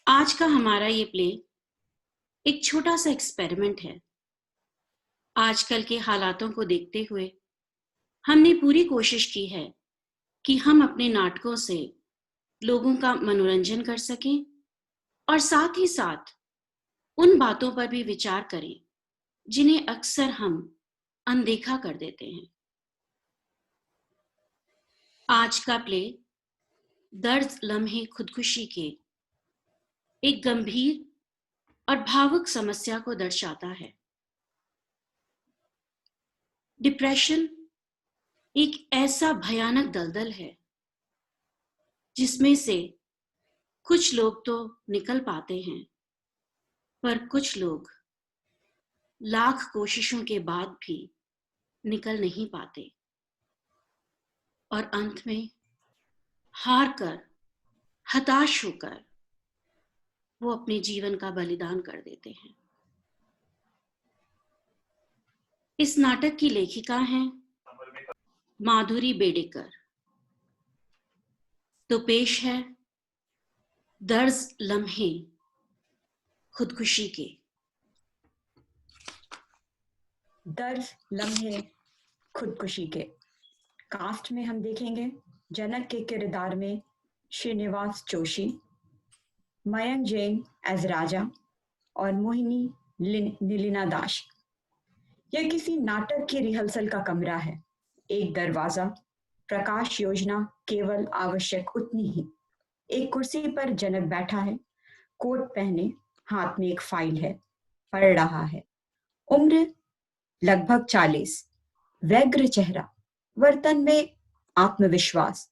आज का हमारा ये प्ले एक छोटा सा एक्सपेरिमेंट है। आजकल के हालातों को देखते हुए हमने पूरी कोशिश की है कि हम अपने नाटकों से लोगों का मनोरंजन कर सकें और साथ ही साथ उन बातों पर भी विचार करें जिन्हें अक्सर हम अनदेखा कर देते हैं। आज का प्ले दर्द लम्हे खुदकुशी के एक गंभीर और भावुक समस्या को दर्शाता है। डिप्रेशन एक ऐसा भयानक दलदल है जिसमें से कुछ लोग तो निकल पाते हैं, पर कुछ लोग लाख कोशिशों के बाद भी निकल नहीं पाते और अंत में हार कर, हताश होकर वो अपने जीवन का बलिदान कर देते हैं। इस नाटक की लेखिका हैं माधुरी बेडेकर। तो पेश है दर्द लम्हे खुदकुशी के। दर्द लम्हे खुदकुशी के कास्ट में हम देखेंगे जनक के किरदार में श्रीनिवास जोशी, मयंक जैन एज राजा और मोहिनी नीलिना दास। यह किसी नाटक की रिहर्सल का कमरा है। एक दरवाजा, प्रकाश योजना केवल आवश्यक उतनी ही। एक कुर्सी पर जनक बैठा है, कोट पहने, हाथ में एक फाइल है, पढ़ रहा है। उम्र लगभग 40, व्यग्र चेहरा, वर्तन में आत्मविश्वास,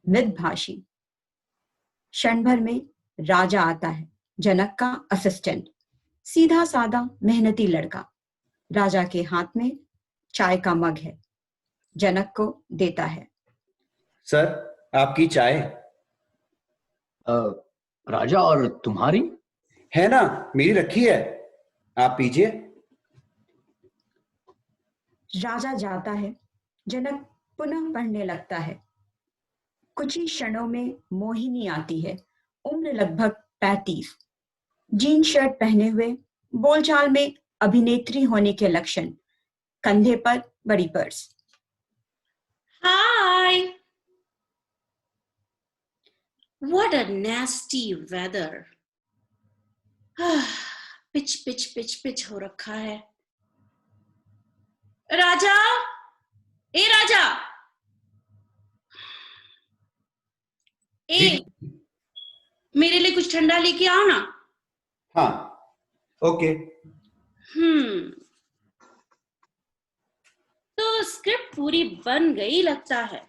मितभाषी। क्षण भर में राजा आता है, जनक का असिस्टेंट, सीधा साधा मेहनती लड़का। राजा के हाथ में चाय का मग है, जनक को देता है। सर, आपकी चाय। राजा, और तुम्हारी? है ना, मेरी रखी है, आप पीजिए। राजा जाता है, जनक पुनः पढ़ने लगता है। कुछ ही क्षणों में मोहिनी आती है, उम्र लगभग 35, जीन शर्ट पहने हुए, बोलचाल में अभिनेत्री होने के लक्षण, कंधे पर बड़ी purse. Hi, what a nasty weather। Pitch pitch pitch pitch हो रखा है। राजा, ए राजा, ए मेरे लिए कुछ ठंडा लेके आओ ना। हाँ, ओके। तो स्क्रिप्ट पूरी बन गई लगता है।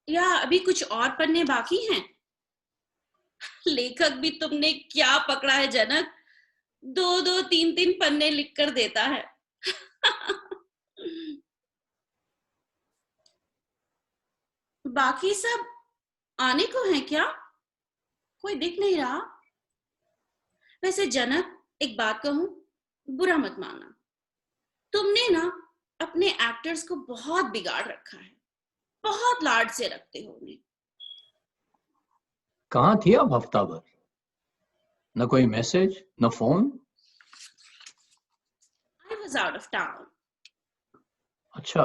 या अभी कुछ और पन्ने बाकी हैं? लेखक भी तुमने क्या पकड़ा है जनक, 2-2, 3-3 पन्ने लिख कर देता है। बाकी सब आने को है क्या? कोई दिख नहीं रहा। वैसे जनक, एक बात कहूं, बुरा मत मानना, तुमने ना अपने एक्टर्स को बहुत बिगाड़ रखा है। बहुत लाड से रखते हो उन्हें। कहाँ थी अब हफ्ता भर? न कोई मैसेज, न phone. I was out of town। अच्छा।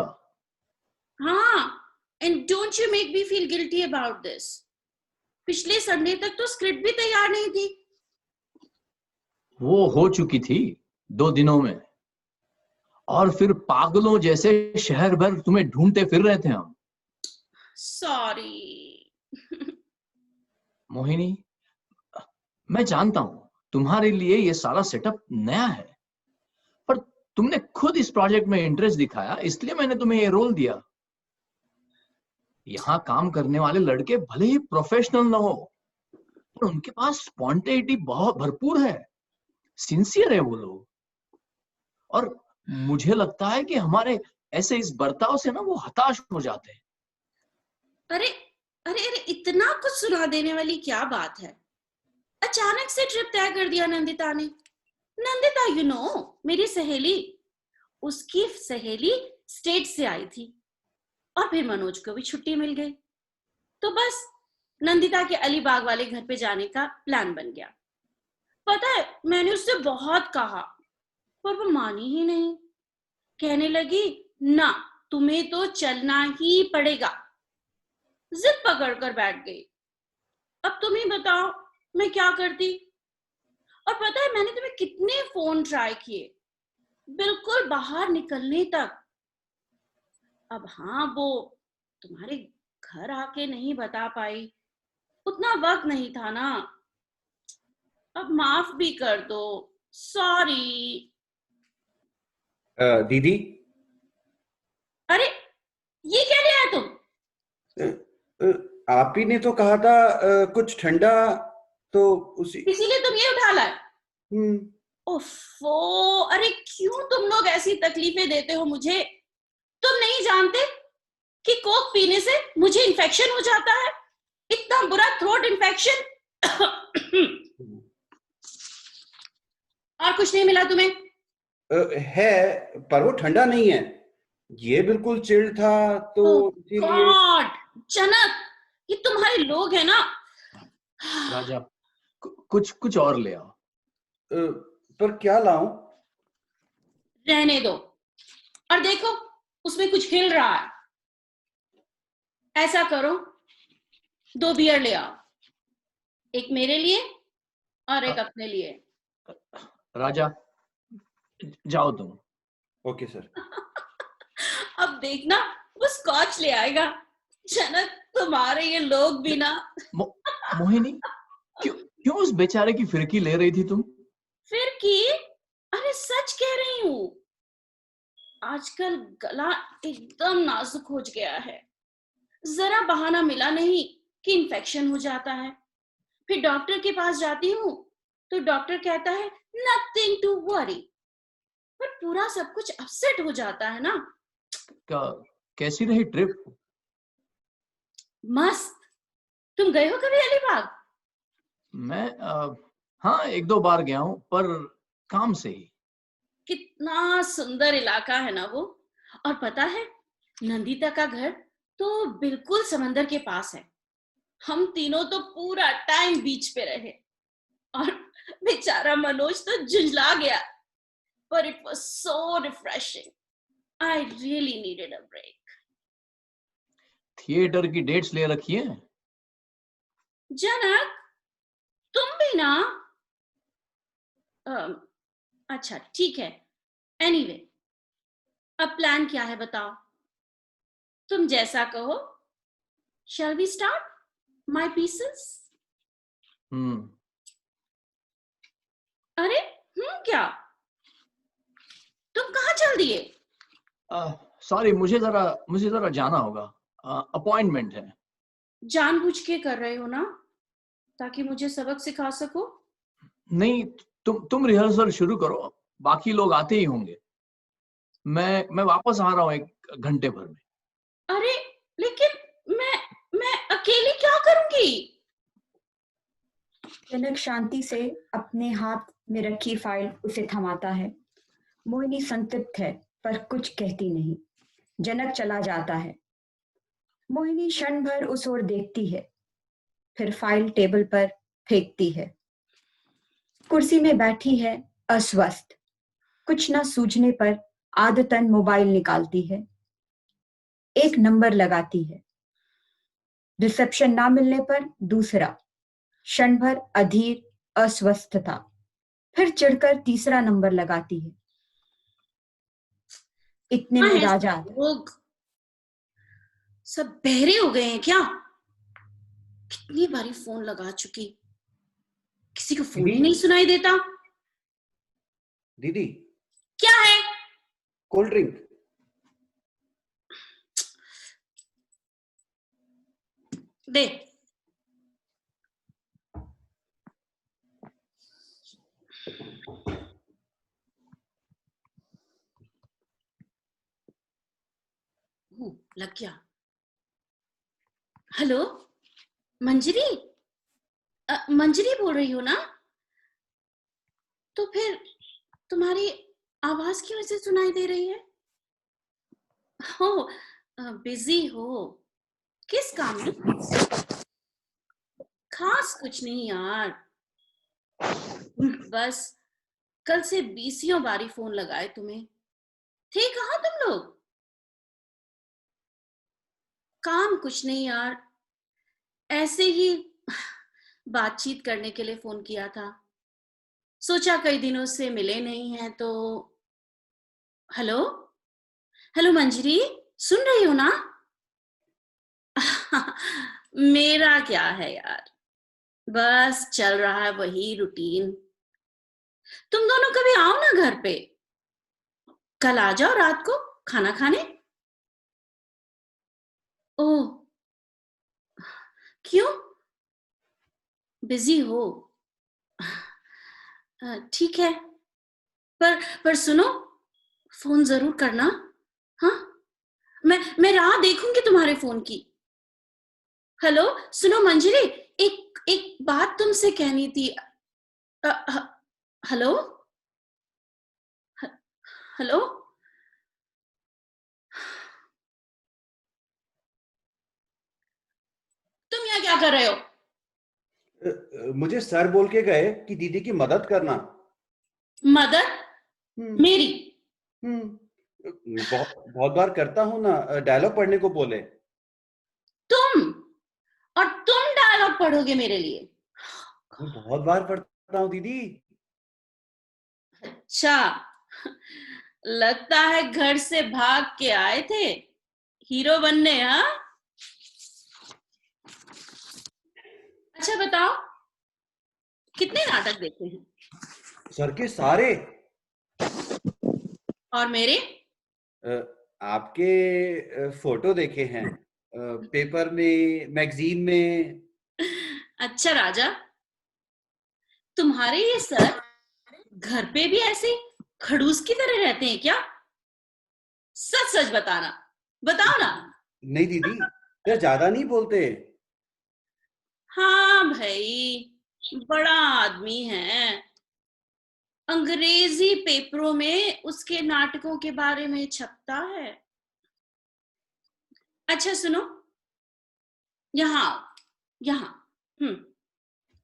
हाँ, and don't you make me feel guilty about this। पिछले संडे तक तो स्क्रिप्ट भी तैयार नहीं थी। वो हो चुकी थी 2 दिनों में, और फिर पागलों जैसे शहर भर तुम्हें ढूंढते फिर रहे थे हम। सॉरी। मोहिनी, मैं जानता हूं तुम्हारे लिए ये सारा सेटअप नया है, पर तुमने खुद इस प्रोजेक्ट में इंटरेस्ट दिखाया, इसलिए मैंने तुम्हें ये रोल दिया। यहाँ काम करने वाले लड़के भले ही प्रोफेशनल न हो, पर उनके पास स्पॉन्टेनिटी बहुत भरपूर है, सिंसियर है वो लोग। और मुझे लगता है कि हमारे ऐसे इस बर्ताव से ना वो हताश हो जाते हैं। अरे अरे अरे, इतना कुछ सुना देने वाली क्या बात है? अचानक से ट्रिप तय कर दिया नंदिता ने। नंदिता, यू नो, मेरी सहेली, उसकी सहेली स्टेट से आई थी और फिर मनोज को भी छुट्टी मिल गई, तो बस नंदिता के अलीबाग वाले घर पे जाने का प्लान बन गया। पता है, मैंने उससे बहुत कहा पर वो मानी ही नहीं। कहने लगी, ना, तुम्हें तो चलना ही पड़ेगा। जिद पकड़ कर बैठ गई। अब तुम ही बताओ मैं क्या करती। और पता है, मैंने तुम्हें कितने फोन ट्राई किए, बिल्कुल बाहर निकलने तक। अब हाँ, वो तुम्हारे घर आके नहीं बता पाई, उतना वक्त नहीं था ना। अब माफ भी कर दो, सॉरी। दीदी, अरे, ये क्या लिया है तुम? आप ही ने तो कहा था कुछ ठंडा, तो उसी। इसीलिए तुम ये उठा लाए? हम्म। ओफो, अरे क्यों तुम लोग ऐसी तकलीफें देते हो मुझे? तुम नहीं जानते कि कोक पीने से मुझे इन्फेक्शन हो जाता है, इतना बुरा थ्रोट इन्फेक्शन। और कुछ नहीं मिला तुम्हें? है, पर वो ठंडा नहीं है, ये बिल्कुल चिल्ड था, तो इसीलिए। गॉड, जनक, ये तुम्हारे लोग हैं ना। राजा, कुछ कुछ और ले आओ। पर क्या लाऊं? रहने दो। और देखो, उसमें कुछ हिल रहा है। ऐसा करो, 2 बियर ले आओ, एक मेरे लिए और एक अपने लिए। राजा, जाओ तुम। Okay sir. अब देखना, वो स्कॉच ले आएगा। जनक, तुम्हारे ये लोग भी ना। मोहिनी, क्यों क्यों उस बेचारे की फिरकी ले रही थी तुम? फिर की? अरे सच कह रही हूं, आजकल गला एकदम नाजुक हो गया है। जरा बहाना मिला नहीं कि इन्फेक्शन हो जाता है। फिर डॉक्टर के पास जाती हूँ तो डॉक्टर कहता है नथिंग टू वरी, पर पूरा सब कुछ अपसेट हो जाता है ना। कैसी रही ट्रिप? मस्त। तुम गए हो कभी अलीबाग? मैं हाँ, 1-2 बार गया हूँ, पर काम से ही। कितना सुंदर इलाका है ना वो। और पता है, नंदिता का घर तो बिल्कुल समंदर के पास है। हम तीनों तो पूरा टाइम बीच पे रहे, और बेचारा मनोज तो झुंझला गया, पर it was so refreshing. I really needed a break. Theatre की डेट्स ले रखी है? जनक, तुम भी ना। अच्छा ठीक है, एनीवे, अब प्लान क्या है बताओ? तुम जैसा कहो। Shall we start my pieces? अरे, क्या तुम कहाँ चल दिए? सॉरी, मुझे जरा जाना होगा, अपॉइंटमेंट है। जानबूझ के कर रहे हो ना, ताकि मुझे सबक सिखा सको? नहीं, तुम रिहर्सल शुरू करो, बाकी लोग आते ही होंगे। मैं वापस आ रहा हूँ 1 घंटे भर में। अरे, लेकिन मैं अकेली क्या करूंगी? जनक शांति से अपने हाथ में रखी फाइल उसे थमाता है। मोहिनी संतृप्त है पर कुछ कहती नहीं। जनक चला जाता है। मोहिनी क्षण भर उस ओर देखती है, फिर फाइल टेबल पर फेंकती है। कुर्सी में बैठी है, अस्वस्थ। कुछ न सूझने पर आदतन मोबाइल निकालती है, एक नंबर लगाती है। रिसेप्शन ना मिलने पर दूसरा। क्षण भर अधीर अस्वस्थता, फिर चिढ़कर तीसरा नंबर लगाती है। इतने में राजा आता है। लोग सब बहरे हो गए हैं क्या? कितनी बारी फोन लगा चुकी, किसी को फोन ही नहीं सुनाई देता। दीदी, क्या है? Cold drink. दे। लग गया। हेलो, मंजरी? मंजरी बोल रही हो ना? तो फिर तुम्हारी आवाज क्यों ऐसे सुनाई दे रही है? हो, बिजी हो? किस काम में? खास कुछ नहीं यार, बस कल से बीसियों बारी फोन लगाए तुम्हें, थे कहाँ तुम लोग? काम कुछ नहीं यार, ऐसे ही बातचीत करने के लिए फोन किया था। सोचा कई दिनों से मिले नहीं हैं तो। हेलो हेलो मंजरी, सुन रही हो ना? मेरा क्या है यार, बस चल रहा है वही रूटीन। तुम दोनों कभी आओ ना घर पे, कल आ जाओ रात को खाना खाने। ओह, क्यों, बिजी हो? ठीक है, पर सुनो, फोन जरूर करना। हाँ, मैं राह देखूंगी तुम्हारे फोन की। हेलो सुनो मंजरी, एक एक बात तुमसे कहनी थी। हेलो हेलो, तुम यहाँ क्या कर रहे हो? मुझे सर बोल के गए कि दीदी की मदद करना। मदद? हम्म मेरी? बहुत बहुत बार करता हूँ ना, डायलॉग पढ़ने को बोले। तुम? और तुम डायलॉग पढ़ोगे मेरे लिए? मैं बहुत बार पढ़ता हूँ दीदी। अच्छा, लगता है घर से भाग के आए थे हीरो बनने, हाँ? अच्छा बताओ, कितने नाटक देखे हैं? सर के सारे। और मेरे? अ, आपके फोटो देखे हैं, पेपर में, मैगजीन में। अच्छा राजा, तुम्हारे ये सर घर पे भी ऐसे खड़ूस की तरह रहते हैं क्या? सच सच बताना, बताओ ना। नहीं दीदी, सर ज्यादा नहीं बोलते। हाँ भाई, बड़ा आदमी है, अंग्रेजी पेपरों में उसके नाटकों के बारे में छपता है। अच्छा सुनो, यहाँ आओ, यहाँ।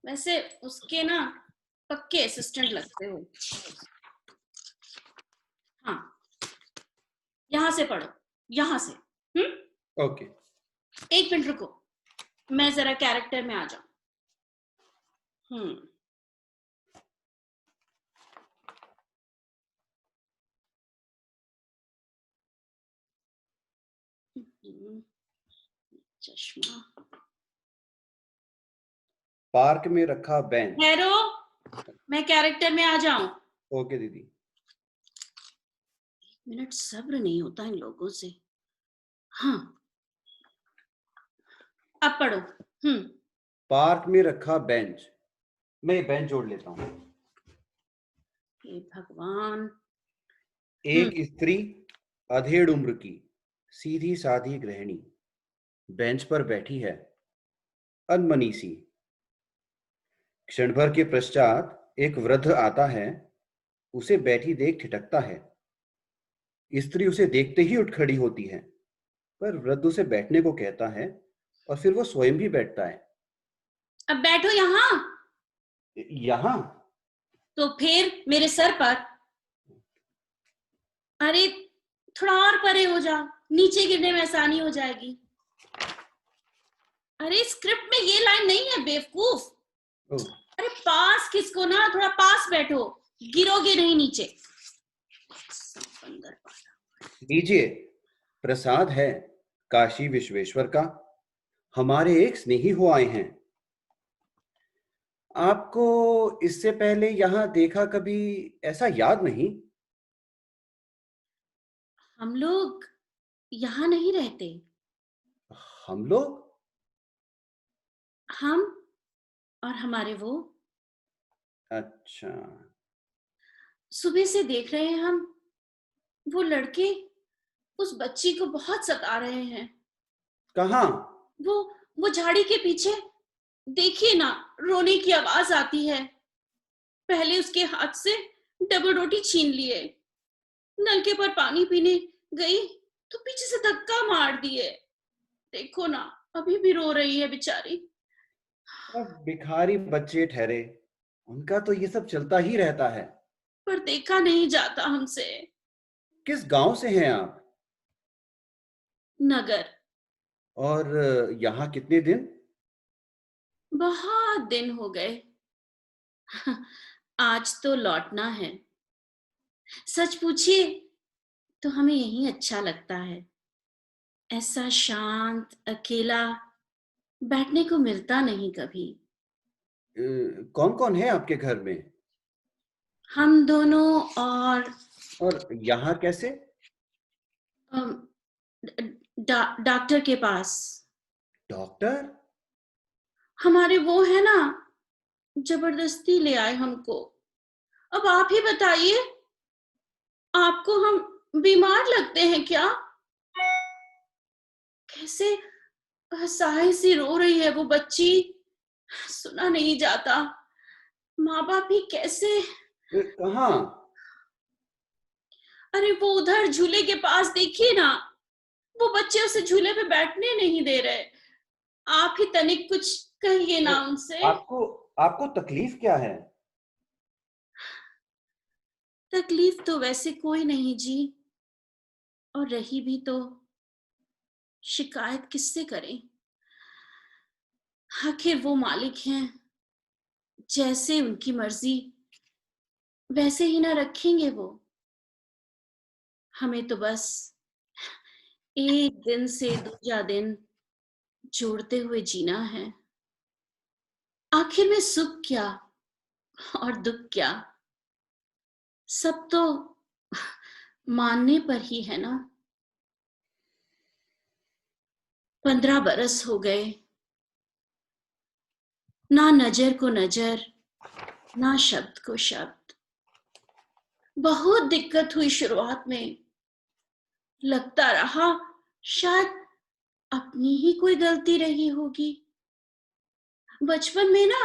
वैसे उसके ना पक्के असिस्टेंट लगते हो। हाँ, यहाँ से पढ़ो, यहाँ से। ओके। एक मिनट रुको, मैं जरा कैरेक्टर में आ जाऊं। चश्मा। पार्क में रखा बेंच। ठहरो, मैं कैरेक्टर में आ जाऊं। ओके दीदी। मिनट सब्र नहीं होता इन लोगों से। हाँ, अब पढ़ो। पार्क में रखा बेंच। मैं ये बेंच जोड़ लेता हूँ। हे भगवान। एक स्त्री, अधेड़ उम्र की, सीधी साधी गृहिणी, बेंच पर बैठी है, अनमनी सी। क्षण भर के पश्चात एक वृद्ध आता है, उसे बैठी देख ठिठकता है। स्त्री उसे देखते ही उठ खड़ी होती है, पर वृद्ध उसे बैठने को कहता है और फिर वो स्वयं भी बैठता है। अब बैठो यहाँ। यहाँ? तो फिर मेरे सर पर। अरे थोड़ा और परे हो जाओ, नीचे गिरने में आसानी हो जाएगी। अरे स्क्रिप्ट में ये लाइन नहीं है बेवकूफ। अरे पास किसको ना, थोड़ा पास बैठो, गिरोगे नहीं नीचे। लीजिए, प्रसाद है काशी विश्वेश्वर का, हमारे एक स्नेही हो आए हैं। आपको इससे पहले यहाँ देखा कभी ऐसा याद नहीं? हम लोग यहाँ नहीं रहते। हम लोग? हम और हमारे वो। अच्छा। सुबह से देख रहे हैं हम, वो लड़के उस बच्ची को बहुत सता रहे हैं। कहाँ? वो झाड़ी के पीछे, देखिए ना, रोने की आवाज आती है। पहले उसके हाथ से डबल रोटी छीन लिए, नलके पर पानी पीने गई तो पीछे से धक्का मार दिए। देखो ना, अभी भी रो रही है बेचारी। अब भिखारी बच्चे ठहरे, उनका तो ये सब चलता ही रहता है। पर देखा नहीं जाता हमसे। किस गांव से हैं आप? नगर। और यहाँ कितने दिन? बहुत दिन हो गए। आज तो लौटना है। सच पूछिए तो हमें यहीं अच्छा लगता है। ऐसा शांत अकेला बैठने को मिलता नहीं कभी। कौन कौन है आपके घर में? हम दोनों और और यहाँ कैसे? अम, डॉक्टर के पास। डॉक्टर? हमारे वो है ना, जबरदस्ती ले आए हमको। अब आप ही बताइए, आपको हम बीमार लगते हैं क्या? कैसे असहाय सी रो रही है वो बच्ची, सुना नहीं जाता। माँ बाप ही कैसे। कहाँ? अरे वो उधर झूले के पास देखिए ना, वो बच्चे उसे झूले पे बैठने नहीं दे रहे। आप ही तनिक कुछ कहिए अ, ना उनसे। आपको आपको तकलीफ क्या है? तकलीफ तो वैसे कोई नहीं जी, और रही भी तो शिकायत किससे करें। आखिर वो मालिक हैं, जैसे उनकी मर्जी वैसे ही ना रखेंगे वो। हमें तो बस एक दिन से दूसरा दिन जोड़ते हुए जीना है। आखिर में सुख क्या और दुख क्या, सब तो मानने पर ही है ना। 15 बरस हो गए, ना नजर को नजर, ना शब्द को शब्द। बहुत दिक्कत हुई शुरुआत में। लगता रहा शायद अपनी ही कोई गलती रही होगी। बचपन में ना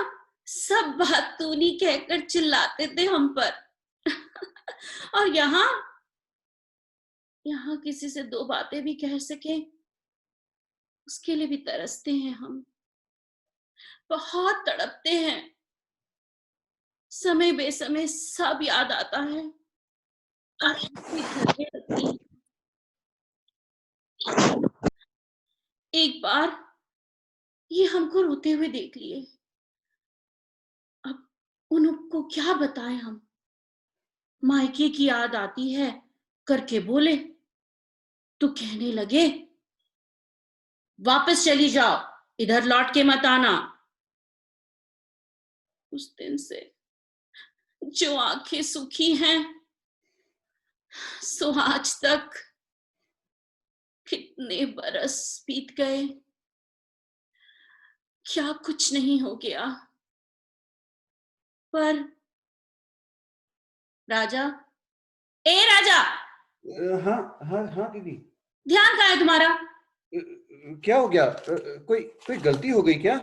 सब बात तूनी कहकर चिल्लाते थे हम पर। और यहाँ यहाँ किसी से दो बातें भी कह सके उसके लिए भी तरसते हैं हम। बहुत तड़पते हैं। समय बेसमय सब याद आता है और आंखें धरने लगती हैं। एक बार ये हमको रोते हुए देख लिए। अब उनको क्या बताएं हम। मायके की याद आती है करके बोले तो कहने लगे, वापस चली जाओ, इधर लौट के मत आना। उस दिन से जो आंखें सूखी हैं, सो आज तक कितने बरस बीत गए, क्या कुछ नहीं हो गया। पर राजा, ए राजा, हाँ हाँ हाँ दीदी। ध्यान कहाँ है तुम्हारा? क्या हो गया? कोई कोई गलती हो गई क्या?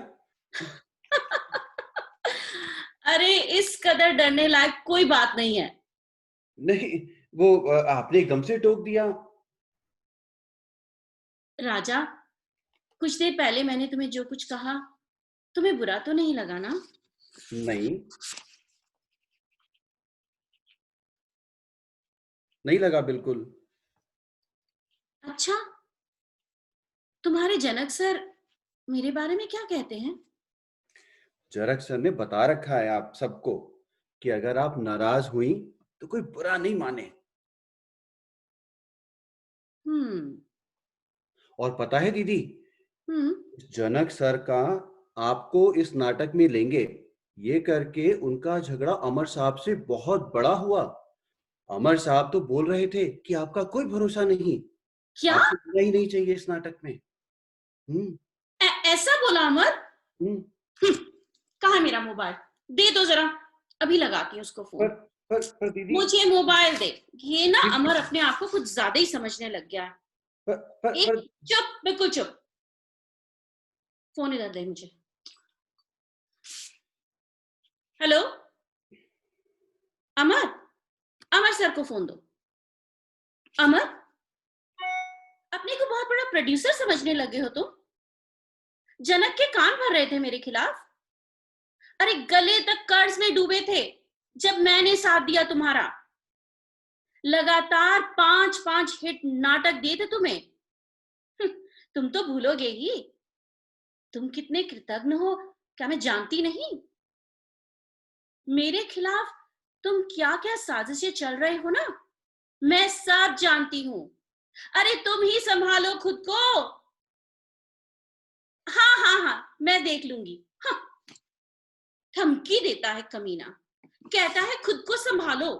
अरे इस कदर डरने लायक कोई बात नहीं है। नहीं, वो आपने एकदम से टोक दिया। राजा, कुछ देर पहले मैंने तुम्हें जो कुछ कहा, तुम्हें बुरा तो नहीं लगा ना? नहीं, नहीं लगा बिल्कुल। अच्छा, तुम्हारे जनक सर मेरे बारे में क्या कहते हैं? जरक सर ने बता रखा है आप सबको कि अगर आप नाराज हुई तो कोई बुरा नहीं माने। हम्म। और पता है दीदी, हम्म। जनक सर का आपको इस नाटक में लेंगे ये करके उनका झगड़ा अमर साहब से बहुत बड़ा हुआ। अमर साहब तो बोल रहे थे कि आपका कोई भरोसा नहीं, क्या? आपको होना ही नहीं चाहिए इस नाटक में। हम्म। ऐसा बोला अमर? हम्म। हम्म, कहाँ है मेरा मोबाइल? दे दो जरा, अभी लगाती हूँ उसको पर फोन। पर दीदी, मुझे मोबाइल दे। ये ना दीदी अमर अपने आप को कुछ ज्यादा ही समझने लग गया है। पर पर, एक पर चुप, बिल्कुल चुप। फोन इधर दे मुझे। हेलो अमर, अमर सर को फोन दो। अमर, अपने को बहुत बड़ा प्रोड्यूसर समझने लगे हो तुम। जनक के कान भर रहे थे मेरे खिलाफ। अरे गले तक कर्ज में डूबे थे जब मैंने साथ दिया तुम्हारा। लगातार 5-5 हिट नाटक दिए थे तुम्हें। तुम तो भूलोगे ही। तुम कितने कृतज्ञ हो क्या मैं जानती नहीं? मेरे खिलाफ तुम क्या क्या साजिशें चल रहे हो ना, मैं सब जानती हूं। अरे तुम ही संभालो खुद को। हाँ हाँ हाँ, मैं देख लूंगी। हाँ, धमकी देता है कमीना, कहता है खुद को संभालो।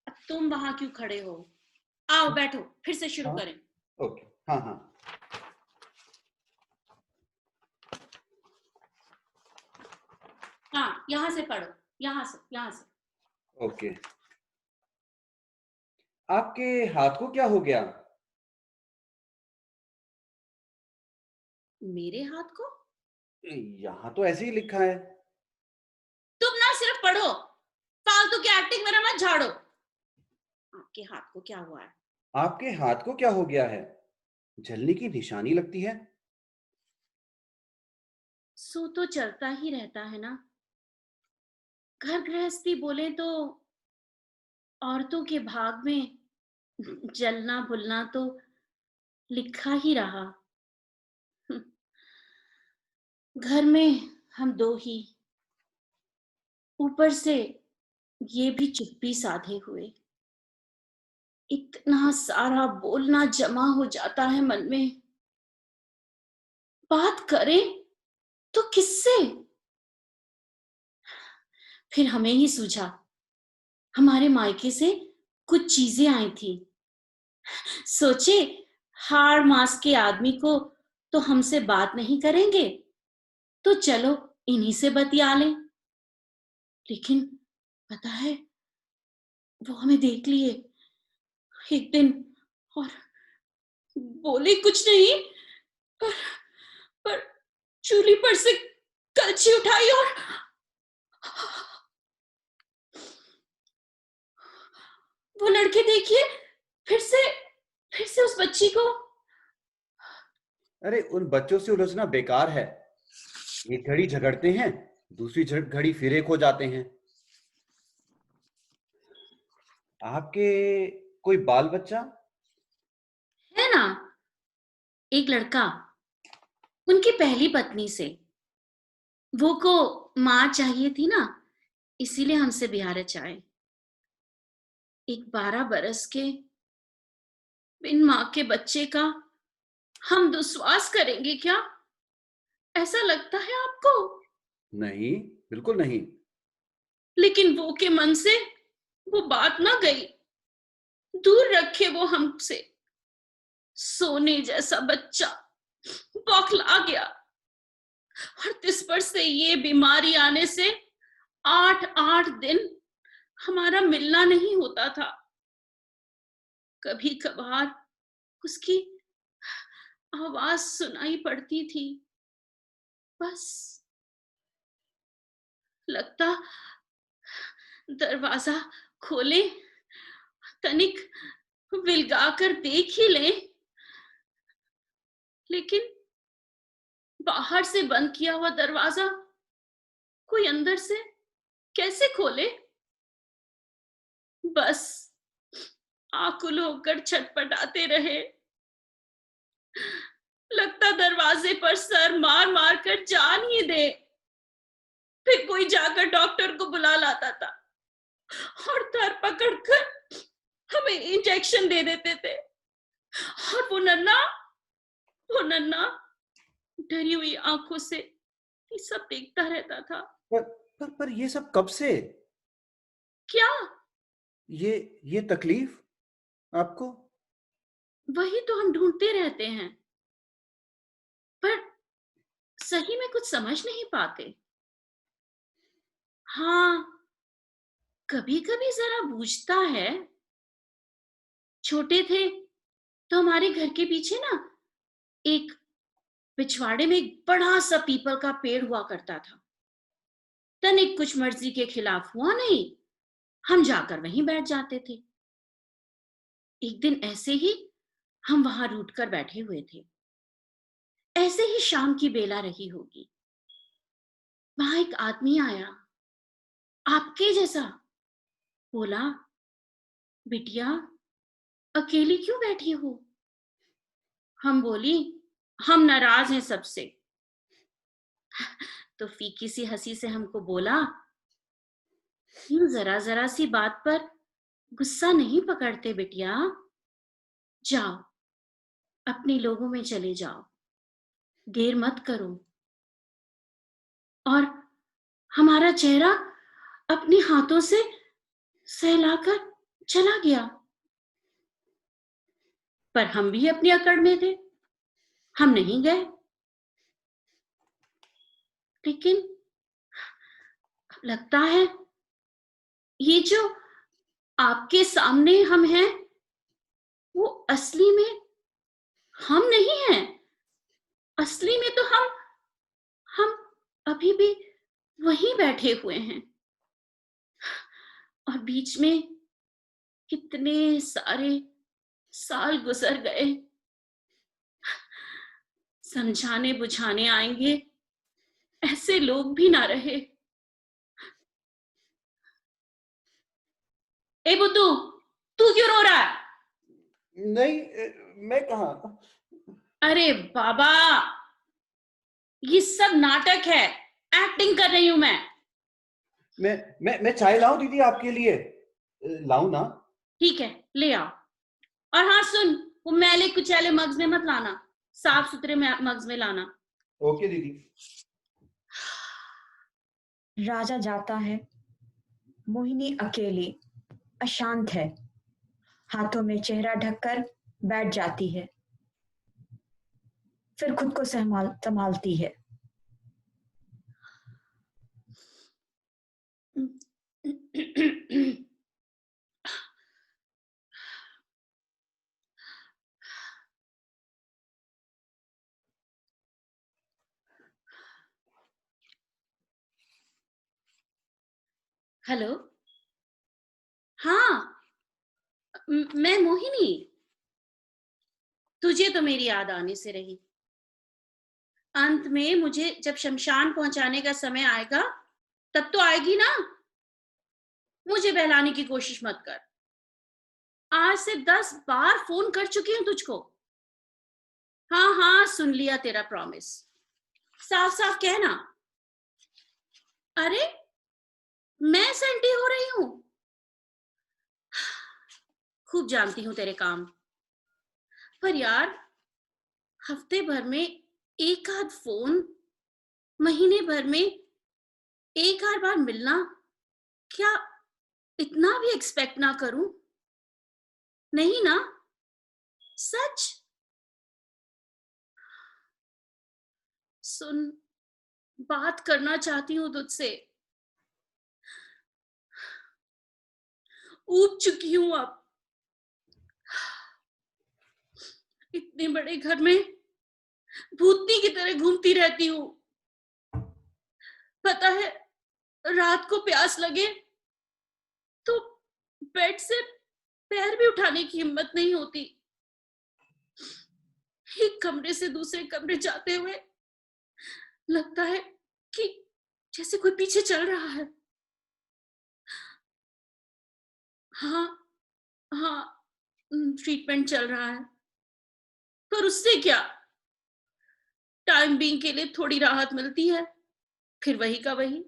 अब तुम वहां क्यों खड़े हो? आओ बैठो, फिर से शुरू हाँ, करें। ओके, हाँ हाँ। हाँ, यहां से पढ़ो, यहां से। ओके। आपके हाथ को क्या हो गया? मेरे हाथ को? यहाँ तो ऐसे ही लिखा है। तुम ना सिर्फ पढ़ो, फालतू की एक्टिंग मेरा मत झाड़ो। आपके हाथ को क्या हुआ है? आपके हाथ को क्या हो गया है? जलने की निशानी लगती है। सो तो चलता ही रहता है ना। घर गृहस्थी बोले तो औरतों के भाग में जलना भुलना तो लिखा ही रहा। घर में हम दो ही, ऊपर से ये भी चुप्पी साधे हुए। इतना सारा बोलना जमा हो जाता है मन में। बात करें तो किससे? फिर हमें ही सूझा, हमारे मायके से कुछ चीजें आई थी। सोचे हाड़ मास के आदमी को तो हमसे बात नहीं करेंगे, तो चलो इन्हीं से बतिया लें। लेकिन पता है, वो हमें देख लिए एक दिन और बोले कुछ नहीं, पर पर चूल्ही पर से कलछी उठाई और वो लड़के देखिए फिर से उस बच्ची को। अरे उन बच्चों से उलझना बेकार है। एक घड़ी झगड़ते हैं, दूसरी घड़ी फिर एक हो जाते हैं। आपके कोई बाल बच्चा? है ना, एक लड़का, उनकी पहली पत्नी से। वो को माँ चाहिए थी ना, इसीलिए हमसे बिहार रचाए। एक 12 बरस के बिन माँ के बच्चे का हम दुस्वास करेंगे क्या? ऐसा लगता है आपको? नहीं, बिल्कुल नहीं। लेकिन वो के मन से वो बात ना गई। दूर रखे वो हमसे। सोने जैसा बच्चा बौखला गया, और तिस पर से ये बीमारी आने से 8-8 दिन हमारा मिलना नहीं होता था। कभी कभार उसकी आवाज सुनाई पड़ती थी, बस। लगता दरवाजा खोले, तनिक विलगाकर देख ही ले, लेकिन बाहर से बंद किया हुआ दरवाजा कोई अंदर से कैसे खोले? बस आकुल होकर छटपटाते रहे। लगता दरवाजे पर सर मार मार कर जान ही दे। फिर कोई जाकर डॉक्टर को बुला लाता था और धर पकड़कर हमें इंजेक्शन दे देते थे। और वो नन्ना डरी हुई आंखों से ये सब देखता रहता था। पर ये सब कब से? क्या? ये तकलीफ आपको? वही तो हम ढूंढते रहते हैं, पर सही में कुछ समझ नहीं पाते। हाँ, कभी कभी जरा बूझता है। छोटे थे तो हमारे घर के पीछे ना एक पिछवाड़े में एक बड़ा सा पीपल का पेड़ हुआ करता था। तनिक कुछ मर्जी के खिलाफ हुआ नहीं, हम जाकर वहीं बैठ जाते थे। एक दिन ऐसे ही हम वहां रूठ कर बैठे हुए थे। ऐसे ही शाम की बेला रही होगी। वहां एक आदमी आया, आपके जैसा। बोला, बिटिया अकेली क्यों बैठी हो? हम बोली, हम नाराज हैं सबसे। तो फीकी सी हंसी से हमको बोला, यूं जरा जरा सी बात पर गुस्सा नहीं पकड़ते बिटिया। जाओ, अपने लोगों में चले जाओ, देर मत करो। और हमारा चेहरा अपने हाथों से सहलाकर चला गया। पर हम भी अपनी अकड़ में थे, हम नहीं गए। लेकिन लगता है ये जो आपके सामने हम हैं, वो असली में हम नहीं हैं। असली में तो हम अभी भी वहीं बैठे हुए हैं। और बीच में कितने सारे साल गुजर गए। समझाने बुझाने आएंगे ऐसे लोग भी ना रहे। ए बुद्धू, तू क्यों रो रहा है? नहीं, मैं कहा। अरे बाबा, ये सब नाटक है, एक्टिंग कर रही हूं मैं। मैं चाय लाऊं दीदी आपके लिए? लाऊं ना? ठीक है, ले आओ। और हाँ सुन, वो मैले कुचैले मग्स में मत लाना, साफ सुथरे मग्स में लाना। ओके दीदी। राजा जाता है। मोहिनी अकेली अशांत है, हाथों में चेहरा ढककर बैठ जाती है, फिर खुद को संभालती है। हेलो, हाँ, मैं मोहिनी। तुझे तो मेरी याद आने से रही। अंत में मुझे जब शमशान पहुंचाने का समय आएगा, तब तो आएगी ना। मुझे बहलाने की कोशिश मत कर। आज से 10 बार फोन कर चुकी हूं तुझको। हाँ हाँ, सुन लिया तेरा प्रॉमिस। साफ साफ कहना। अरे, मैं सेंटी हो रही हूं? खूब जानती हूं तेरे काम। पर यार, हफ्ते भर में एक आध फोन, महीने भर में एक आध बार मिलना, क्या इतना भी एक्सपेक्ट ना करूं? नहीं ना? सच? सुन, बात करना चाहती हूं तुझसे। ऊब चुकी हूं अब। इतने बड़े घर में भूतनी की तरह घूमती रहती हूं। पता है, रात को प्यास लगे तो बेड से पैर भी उठाने की हिम्मत नहीं होती। एक कमरे से दूसरे कमरे जाते हुए लगता है कि जैसे कोई पीछे चल रहा है। हाँ हाँ, ट्रीटमेंट चल रहा है, पर उससे क्या? टाइम बीइंग के लिए थोड़ी राहत मिलती है, फिर वही का वही।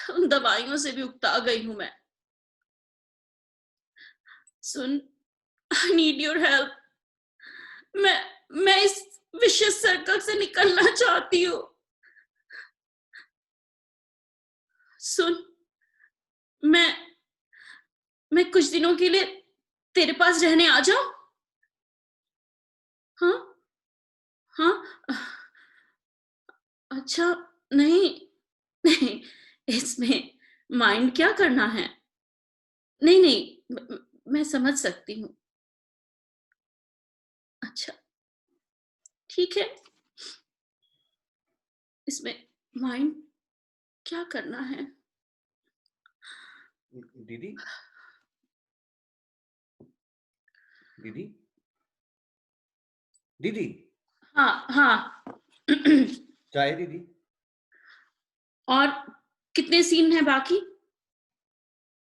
उन दवाइयों से भी उकता गई हूं मैं। सुन, आई नीड योर हेल्प। मैं इस विशियस सर्कल से निकलना चाहती हूँ। सुन, मैं मैं कुछ दिनों के लिए तेरे पास रहने आ जाऊं? हाँ हाँ, अच्छा। नहीं नहीं, इसमें माइंड क्या करना है? नहीं नहीं, मैं समझ सकती हूँ। अच्छा, ठीक है, इसमें माइंड क्या करना है? दीदी, दीदी, दीदी, हाँ हाँ। चाय दीदी। और कितने सीन हैं बाकी?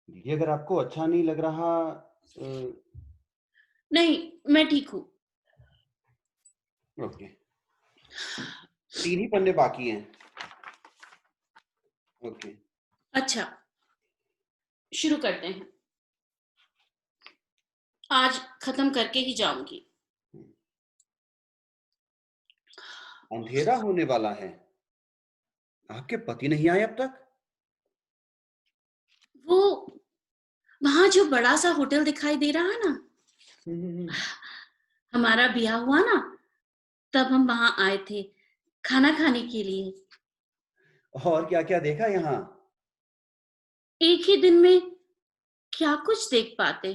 दीदी अगर आपको अच्छा नहीं लग रहा नहीं, मैं ठीक हूँ। ओके, 3 ही पन्ने बाकी हैं। ओके। अच्छा, शुरू करते हैं। आज खत्म करके ही जाऊंगी। अंधेरा होने वाला है। आपके पति नहीं आए अब तक? वो वहां जो बड़ा सा होटल दिखाई दे रहा है ना, हम्म, हमारा ब्याह हुआ ना, तब हम वहां आए थे खाना खाने के लिए। और क्या क्या देखा यहाँ? एक ही दिन में क्या कुछ देख पाते।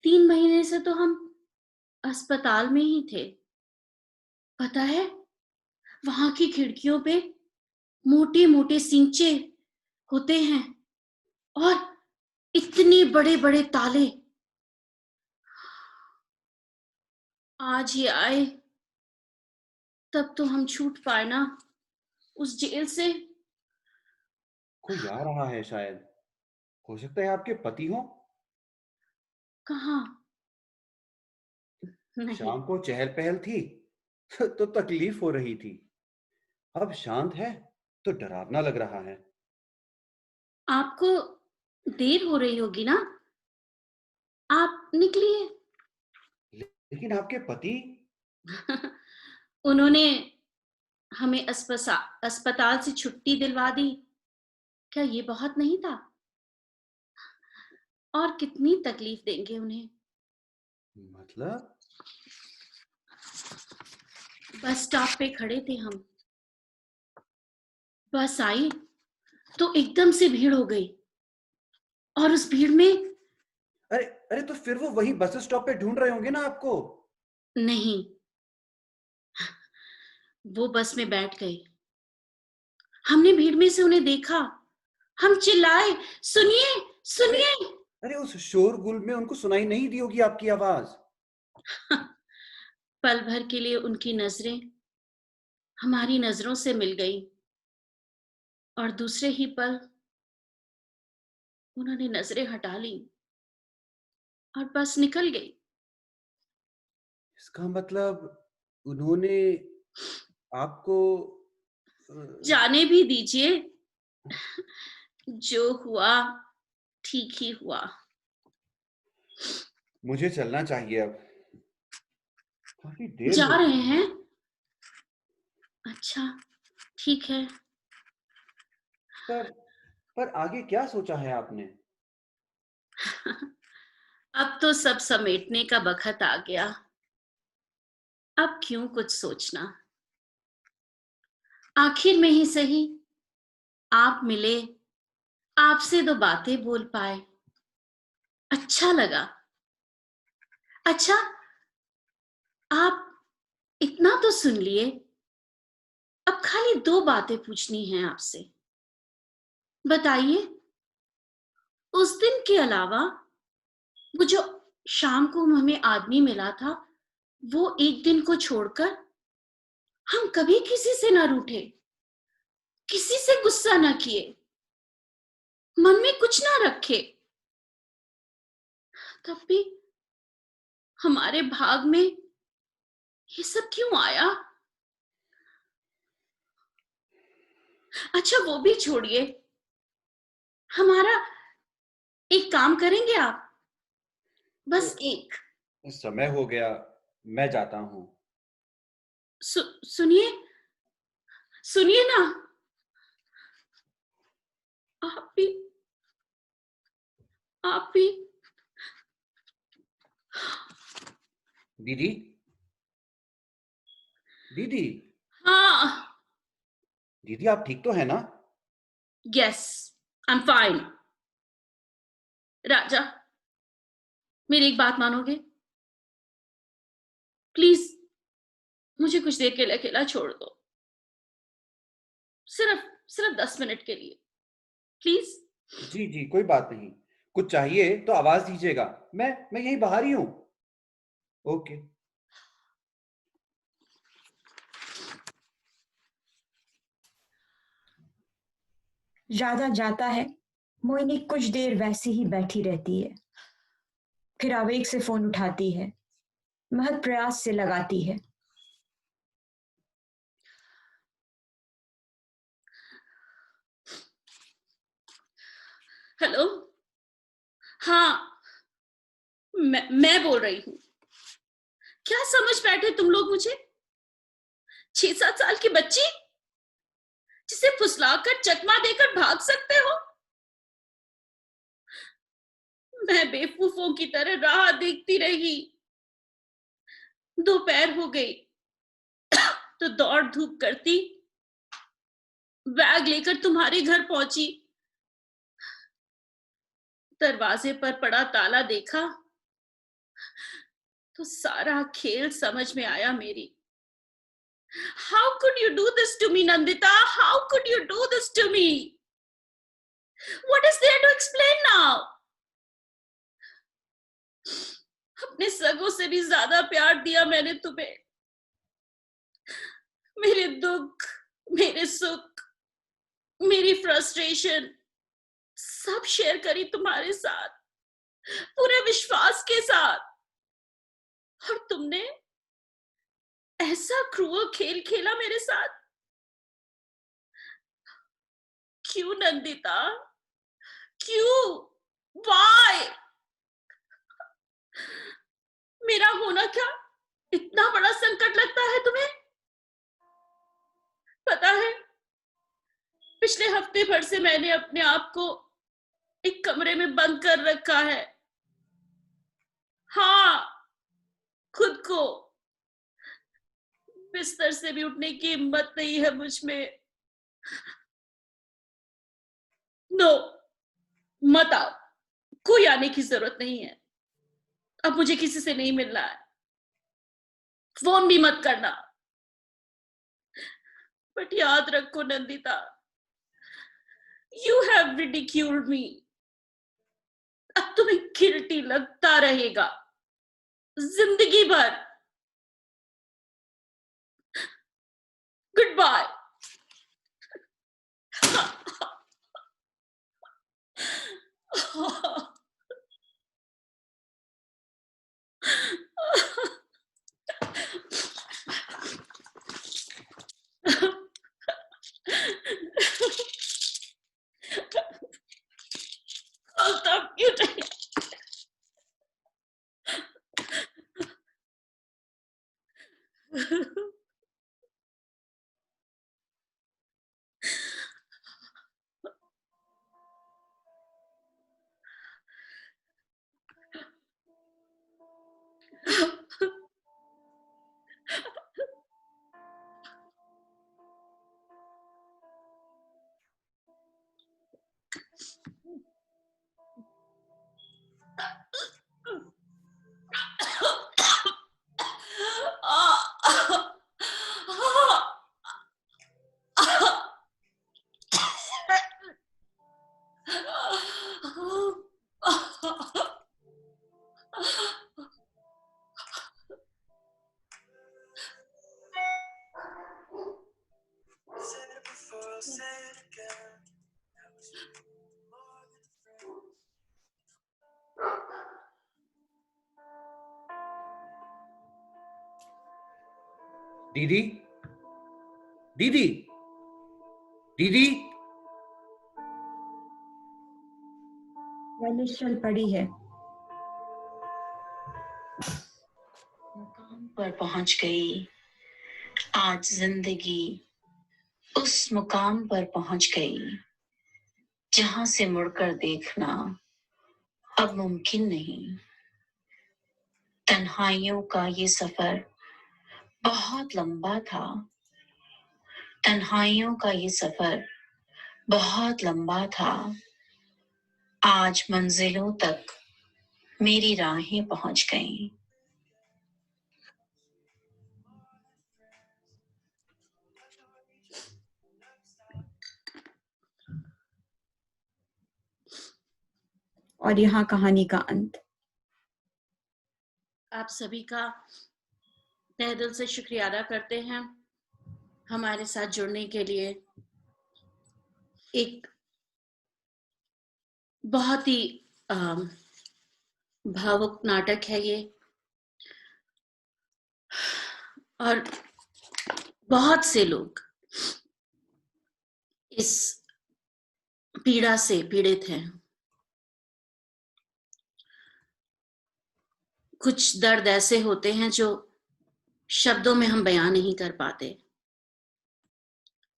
3 महीने से तो हम अस्पताल में ही थे। पता है, वहां की खिड़कियों पे मोटे मोटे सींचे होते हैं और इतने बड़े बड़े ताले। आज ये आए तब तो हम छूट पाए ना उस जेल से। कोई आ रहा है शायद। हो सकता है आपके पति हो। कहाँ? नहीं। शाम को चहल पहल थी तो तकलीफ हो रही थी। अब शांत है तो डरावना लग रहा है। आपको देर हो रही होगी ना, आप निकलिए। लेकिन आपके पति? उन्होंने हमें अस्पताल से छुट्टी दिलवा दी। क्या ये बहुत नहीं था? और कितनी तकलीफ देंगे उन्हें। मतलब? बस स्टॉप पे खड़े थे हम। बस आई तो एकदम से भीड़ हो गई और उस भीड़ में अरे अरे, तो फिर वो वही बस स्टॉप पे ढूंढ रहे होंगे ना आपको। नहीं, वो बस में बैठ गए। हमने भीड़ में से उन्हें देखा। हम चिल्लाए, सुनिए अरे सुनिए। अरे, उस शोरगुल में उनको सुनाई नहीं दी होगी आपकी आवाज। पल भर के लिए उनकी नजरें हमारी नजरों से मिल गई और दूसरे ही पल उन्होंने नजरें हटा ली और बस निकल गई। इसका मतलब उन्होंने आपको अ, जाने भी दीजिए, जो हुआ ठीक ही हुआ। मुझे चलना चाहिए अब। काफी देर जा हो रहे गई है। हैं? अच्छा, ठीक है। पर पर आगे क्या सोचा है आपने? अब तो सब समेटने का बखत आ गया। अब क्यों कुछ सोचना। आखिर में ही सही आप मिले, आपसे 2 बातें बोल पाए। अच्छा लगा। अच्छा, आप इतना तो सुन लिए। अब खाली 2 बातें पूछनी हैं आपसे। बताइए, उस दिन के अलावा वो जो शाम को हमें आदमी मिला था, वो एक दिन को छोड़कर हम कभी किसी से ना रूठे, किसी से गुस्सा ना किए, मन में कुछ ना रखे। तब भी हमारे भाग में ये सब क्यों आया? अच्छा, वो भी छोड़िए। हमारा एक काम करेंगे आप? बस एक। समय हो गया, मैं जाता हूँ। सुनिए, सुनिए ना। आप भी, आप भी। दीदी, दीदी, हाँ। दीदी आप ठीक तो है ना? Yes, I am fine. Raja, मेरी एक बात मानोगे? प्लीज मुझे कुछ देर के लिए अकेला छोड़ दो। सिर्फ सिर्फ 10 मिनट के लिए, प्लीज। जी जी, कोई बात नहीं। कुछ चाहिए तो आवाज दीजिएगा। मैं यहीं बाहर ही हूँ। ओके। ज्यादा जाता है। मोहिनी कुछ देर वैसे ही बैठी रहती है, फिर आवेग से फोन उठाती है, महज प्रयास से लगाती है। हेलो। हाँ, मैं बोल रही हूँ। क्या समझ बैठे तुम लोग मुझे? 6-7 साल की बच्ची जिसे फुसलाकर चकमा देकर भाग सकते हो? मैं बेवकूफों की तरह राह देखती रही। दोपहर हो गई तो दौड़ धूप करती बैग लेकर तुम्हारे घर पहुंची। दरवाजे पर पड़ा ताला देखा तो सारा खेल समझ में आया मेरी। How could you do this to me, Nandita? How could you do this to me? What is there to explain now? अपने सगों से भी ज्यादा प्यार दिया मैंने तुम्हें। मेरे दुख, मेरे सुख, मेरी फ्रस्ट्रेशन सब शेयर करी तुम्हारे साथ, पूरे विश्वास के साथ। और तुमने ऐसा क्रूअल खेल खेला मेरे साथ। क्यों नंदिता? क्यों? Why? मेरा होना क्या इतना बड़ा संकट लगता है तुम्हें? पता है, पिछले हफ्ते भर से मैंने अपने आप को एक कमरे में बंद कर रखा है। हाँ, खुद को। बिस्तर से भी उठने की हिम्मत नहीं है मुझ में। नो, मत आओ। कोई आने की जरूरत नहीं है। अब मुझे किसी से नहीं मिलना है। फोन भी मत करना। बट याद रखो Nandita, you have ridiculed me. अब तुम्हें गिल्टी लगता रहेगा जिंदगी भर। Good bye. I'll stop you. दीदी, दीदी, दीदी। वह निश्चल पड़ी है। मुकाम पर पहुंच गई आज जिंदगी, उस मुकाम पर पहुंच गई जहां से मुड़कर देखना अब मुमकिन नहीं। तन्हाइयों का ये सफर बहुत लंबा था। तन्हाइयों का ये सफर बहुत लंबा था। आज मंजिलों तक मेरी राहें पहुंच गईं। और यहाँ कहानी का अंत। आप सभी का तहे दिल से शुक्रिया अदा करते हैं हमारे साथ जुड़ने के लिए। एक बहुत ही भावुक नाटक है ये, और बहुत से लोग इस पीड़ा से पीड़ित हैं। कुछ दर्द ऐसे होते हैं जो शब्दों में हम बयां नहीं कर पाते।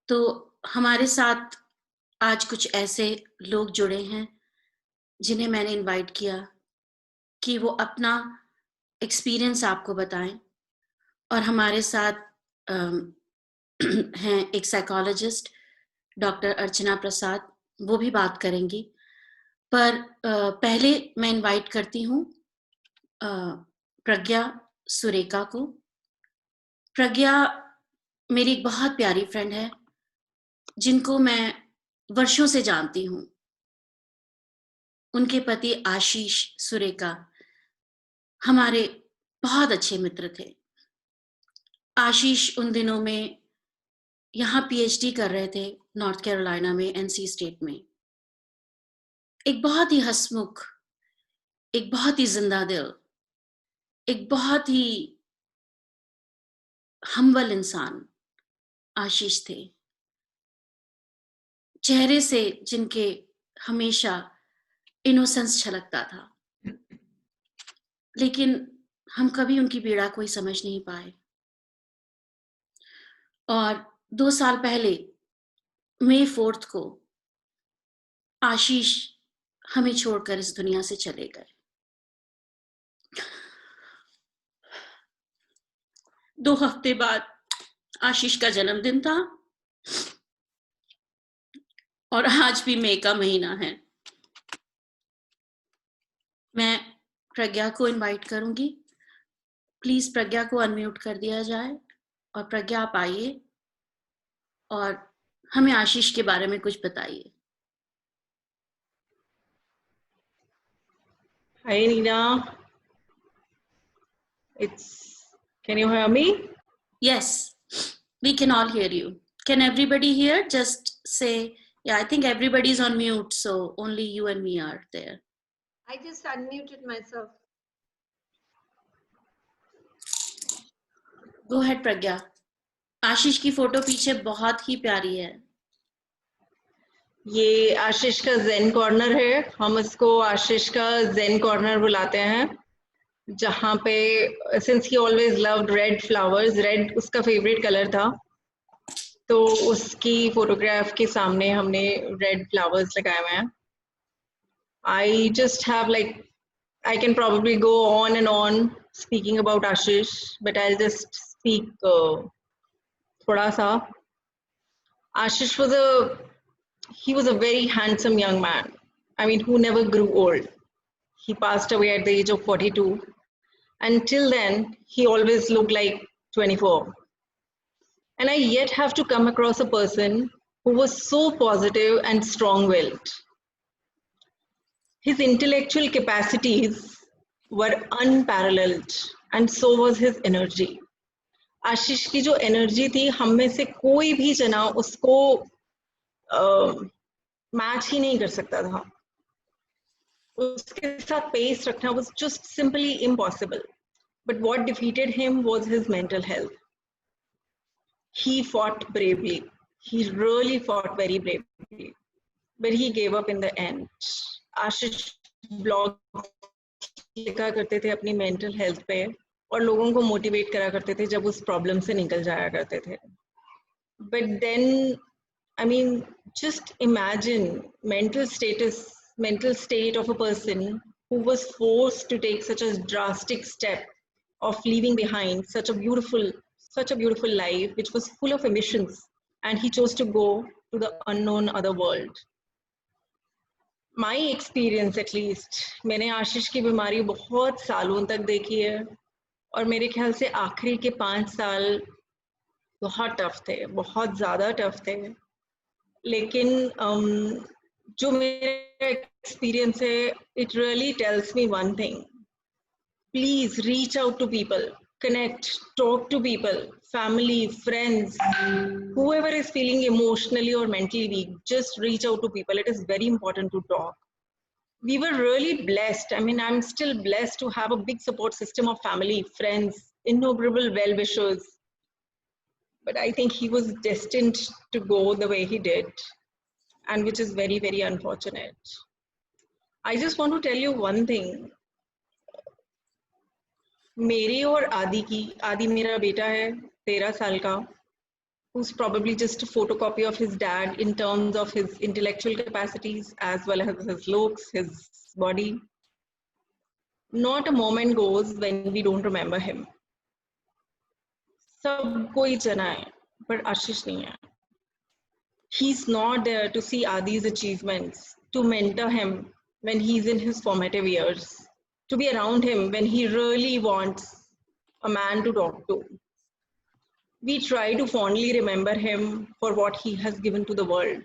तो हमारे साथ आज कुछ ऐसे लोग जुड़े हैं जिन्हें मैंने इनवाइट किया कि वो अपना एक्सपीरियंस आपको बताएं। और हमारे साथ हैं एक साइकोलॉजिस्ट डॉक्टर अर्चना प्रसाद, वो भी बात करेंगी। पर पहले मैं इनवाइट करती हूँ प्रज्ञा सुरेखा को। प्रज्ञा मेरी एक बहुत प्यारी फ्रेंड है जिनको मैं वर्षों से जानती हूँ। उनके पति आशीष सुरेखा हमारे बहुत अच्छे मित्र थे। आशीष उन दिनों में यहाँ पीएचडी कर रहे थे नॉर्थ कैरोलिना में, एनसी स्टेट में। एक बहुत ही हंसमुख, एक बहुत ही जिंदा दिल, एक बहुत ही हम्बल इंसान आशीष थे, चेहरे से जिनके हमेशा इनोसेंस छलकता था। लेकिन हम कभी उनकी पीड़ा कोई समझ नहीं पाए। और 2 साल पहले मई 4 को आशीष हमें छोड़कर इस दुनिया से चले गए। 2 हफ्ते बाद आशीष का जन्मदिन था और आज भी मई का महीना है। मैं प्रज्ञा को इनवाइट करूंगी। प्लीज प्रज्ञा को अनम्यूट कर दिया जाए। और प्रज्ञा आप आइए और हमें आशीष के बारे में कुछ बताइए। Hi Nina, can you hear me? Yes, we can all hear you. Can everybody hear? Just say, yeah, I think everybody's on mute, so only you and me are there. I just unmuted myself. Go ahead प्रज्ञा। आशीष की photo पीछे बहुत ही प्यारी है। ये आशीष का zen corner है। हम इसको आशीष का zen कॉर्नर बुलाते हैं, जहाँ पे since he always loved red flowers, red उसका फेवरेट कलर था, तो उसकी फोटोग्राफ के सामने हमने रेड फ्लावर्स लगाए हुए हैं। I just have I can probably go on and on speaking about Ashish, but I'll just speak thoda sa. Ashish was a very handsome young man. I mean, who never grew old. He passed away at the age of 42. Until then, he always looked like 24. And I yet have to come across a person who was so positive and strong-willed. His intellectual capacities were unparalleled, and so was his energy. आशीष की जो energy थी, हम में से कोई भी जना उसको मैच ही नहीं कर सकता था। उसके साथ पेस रखना was just simply impossible. But what defeated him was his mental health. He fought bravely. He really fought very bravely. But he gave up in the end. Ashish blog लिखा करते थे अपनी मेंटल हेल्थ पे और लोगों को motivate करा करते थे जब उस प्रॉब्लम से निकल जाया करते थे। But then, I mean, just imagine mental state of a person who was forced to take such a drastic step of leaving behind such a beautiful life, which was full of emissions, and he chose to go to the unknown other world. My experience at least, मैंने आशीष की बीमारी बहुत सालों तक देखी है और मेरे ख्याल से आखिरी के 5 साल बहुत टफ थे, बहुत ज़्यादा टफ थे। लेकिन जो मेरा एक्सपीरियंस है, it really tells me one thing. Please reach out to people, connect, talk to people, family, friends, whoever is feeling emotionally or mentally weak, just reach out to people. It is very important to talk. we were really blessed. I mean, I'm still blessed to have a big support system of family, friends, innumerable well-wishers. But I think he was destined to go the way he did, and which is very, very unfortunate. I just want to tell you one thing. मेरी और आदि मेरा बेटा है 13 साल का, who's probably just a photocopy of his dad in terms of his intellectual capacities as well as his looks, his body. Not a moment goes when we don't remember him. सब कोई जना है, but आशीष नहीं है. He's not there to see Adi's achievements, to mentor him when he's in his formative years, to be around him when he really wants a man to talk to. We try to fondly remember him for what he has given to the world,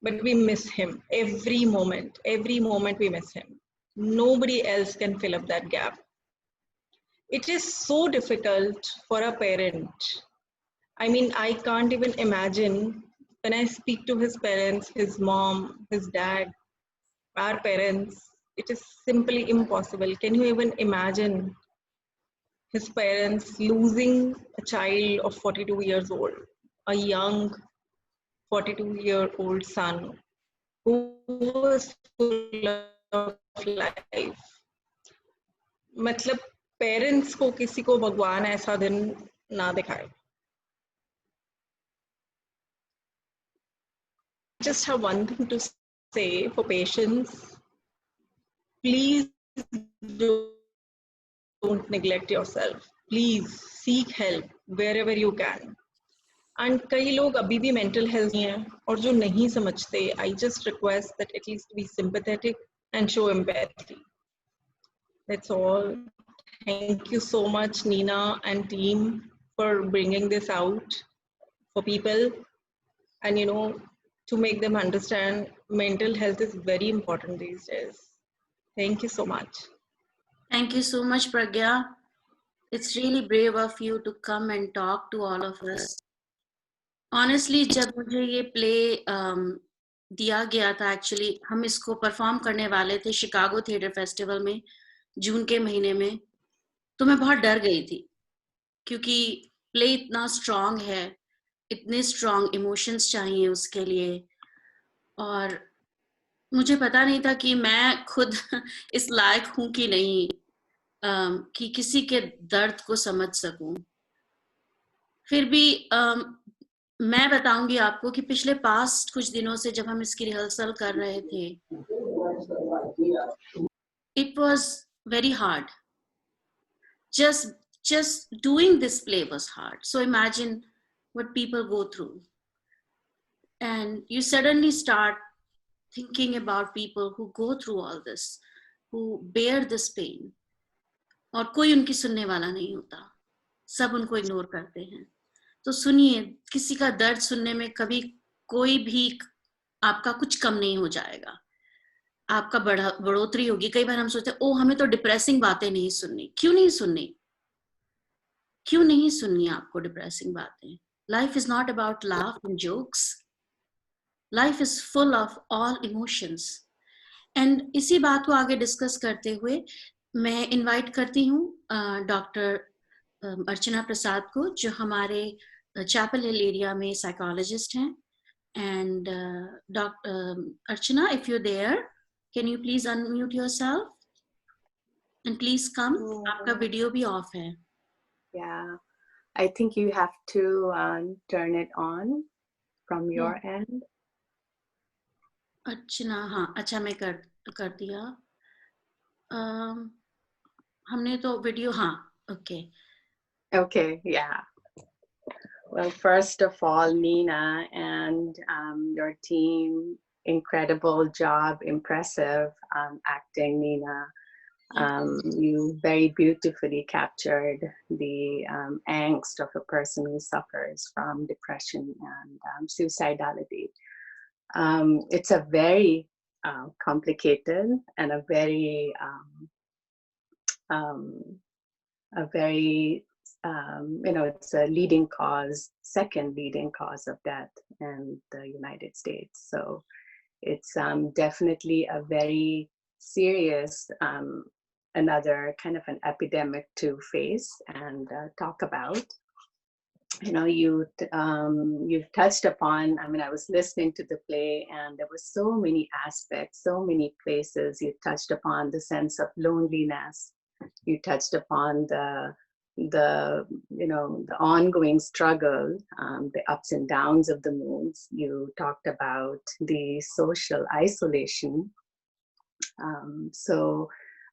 but we miss him every moment we miss him. Nobody else can fill up that gap. It is so difficult for a parent. I mean, I can't even imagine when I speak to his parents, his mom, his dad, our parents, it is simply impossible. Can you even imagine his parents losing a child of 42 years old, a young 42-year-old son who was full of life? मतलब parents को किसी को भगवान ऐसा दिन ना दिखाए. Just have one thing to say for patients. Please don't neglect yourself. Please seek help wherever you can. And कई लोग अभी भी mental health नहीं है और जो नहीं समझते, I just request that at least be sympathetic and show empathy. That's all. Thank you so much, Nina and team, for bringing this out for people, and to make them understand mental health is very important these days. Thank you so much. Thank you so much, Pragya. It's really brave of you to come and talk to all of us. Honestly, जब मुझे ये play दिया गया था, actually हम इसको perform करने वाले थे शिकागो थिएटर फेस्टिवल में जून के महीने में, तो मैं बहुत डर गई थी क्योंकि प्ले इतना स्ट्रॉन्ग है, इतने स्ट्रॉन्ग इमोशंस चाहिए उसके लिए, और मुझे पता नहीं था कि मैं खुद इस लायक हूं कि नहीं कि किसी के दर्द को समझ सकूं. फिर भी मैं बताऊंगी आपको कि पिछले पास्ट कुछ दिनों से जब हम इसकी रिहर्सल कर रहे थे, it was very hard. just doing this play was hard. So imagine what people go through, and you suddenly start thinking about people who go through all this, who bear this pain, और कोई उनकी सुनने वाला नहीं होता, सब उनको ignore करते हैं. तो सुनिए, किसी का दर्द सुनने में कभी कोई भी आपका कुछ कम नहीं हो जाएगा, आपका बढ़ोतरी होगी. कई बार हम सोचते हैं, ओ हमें तो डिप्रेसिंग बातें नहीं सुननी. क्यों नहीं सुननी? क्यों नहीं सुननी आपको डिप्रेसिंग बातें? Life is not about laugh and jokes. Life is full of all emotions. And इसी बात को आगे डिस्कस करते हुए मैं इनवाइट करती हूँ डॉक्टर अर्चना प्रसाद को, जो हमारे चैपल हिल एरिया में साइकोलॉजिस्ट हैं. And doctor Archana, if you there, can you please unmute yourself and please come. आपका वीडियो भी ऑफ है. Yeah, I think you have to turn it on from your end. अच्छा, हाँ, अच्छा मैं कर दिया. हमने तो वीडियो, हाँ, okay. Okay, yeah. Well, first of all, Nina and your team, incredible job, impressive acting, Nina. You very beautifully captured the angst of a person who suffers from depression and suicidality. It's a very complicated and a very it's a leading cause, second leading cause of death in the United States. So it's definitely a very serious, another kind of an epidemic to face and talk about. You know, you've touched upon, I mean, I was listening to the play and there were so many aspects, so many places. You touched upon the sense of loneliness. You touched upon the you know, the ongoing struggle, the ups and downs of the moods. You talked about the social isolation.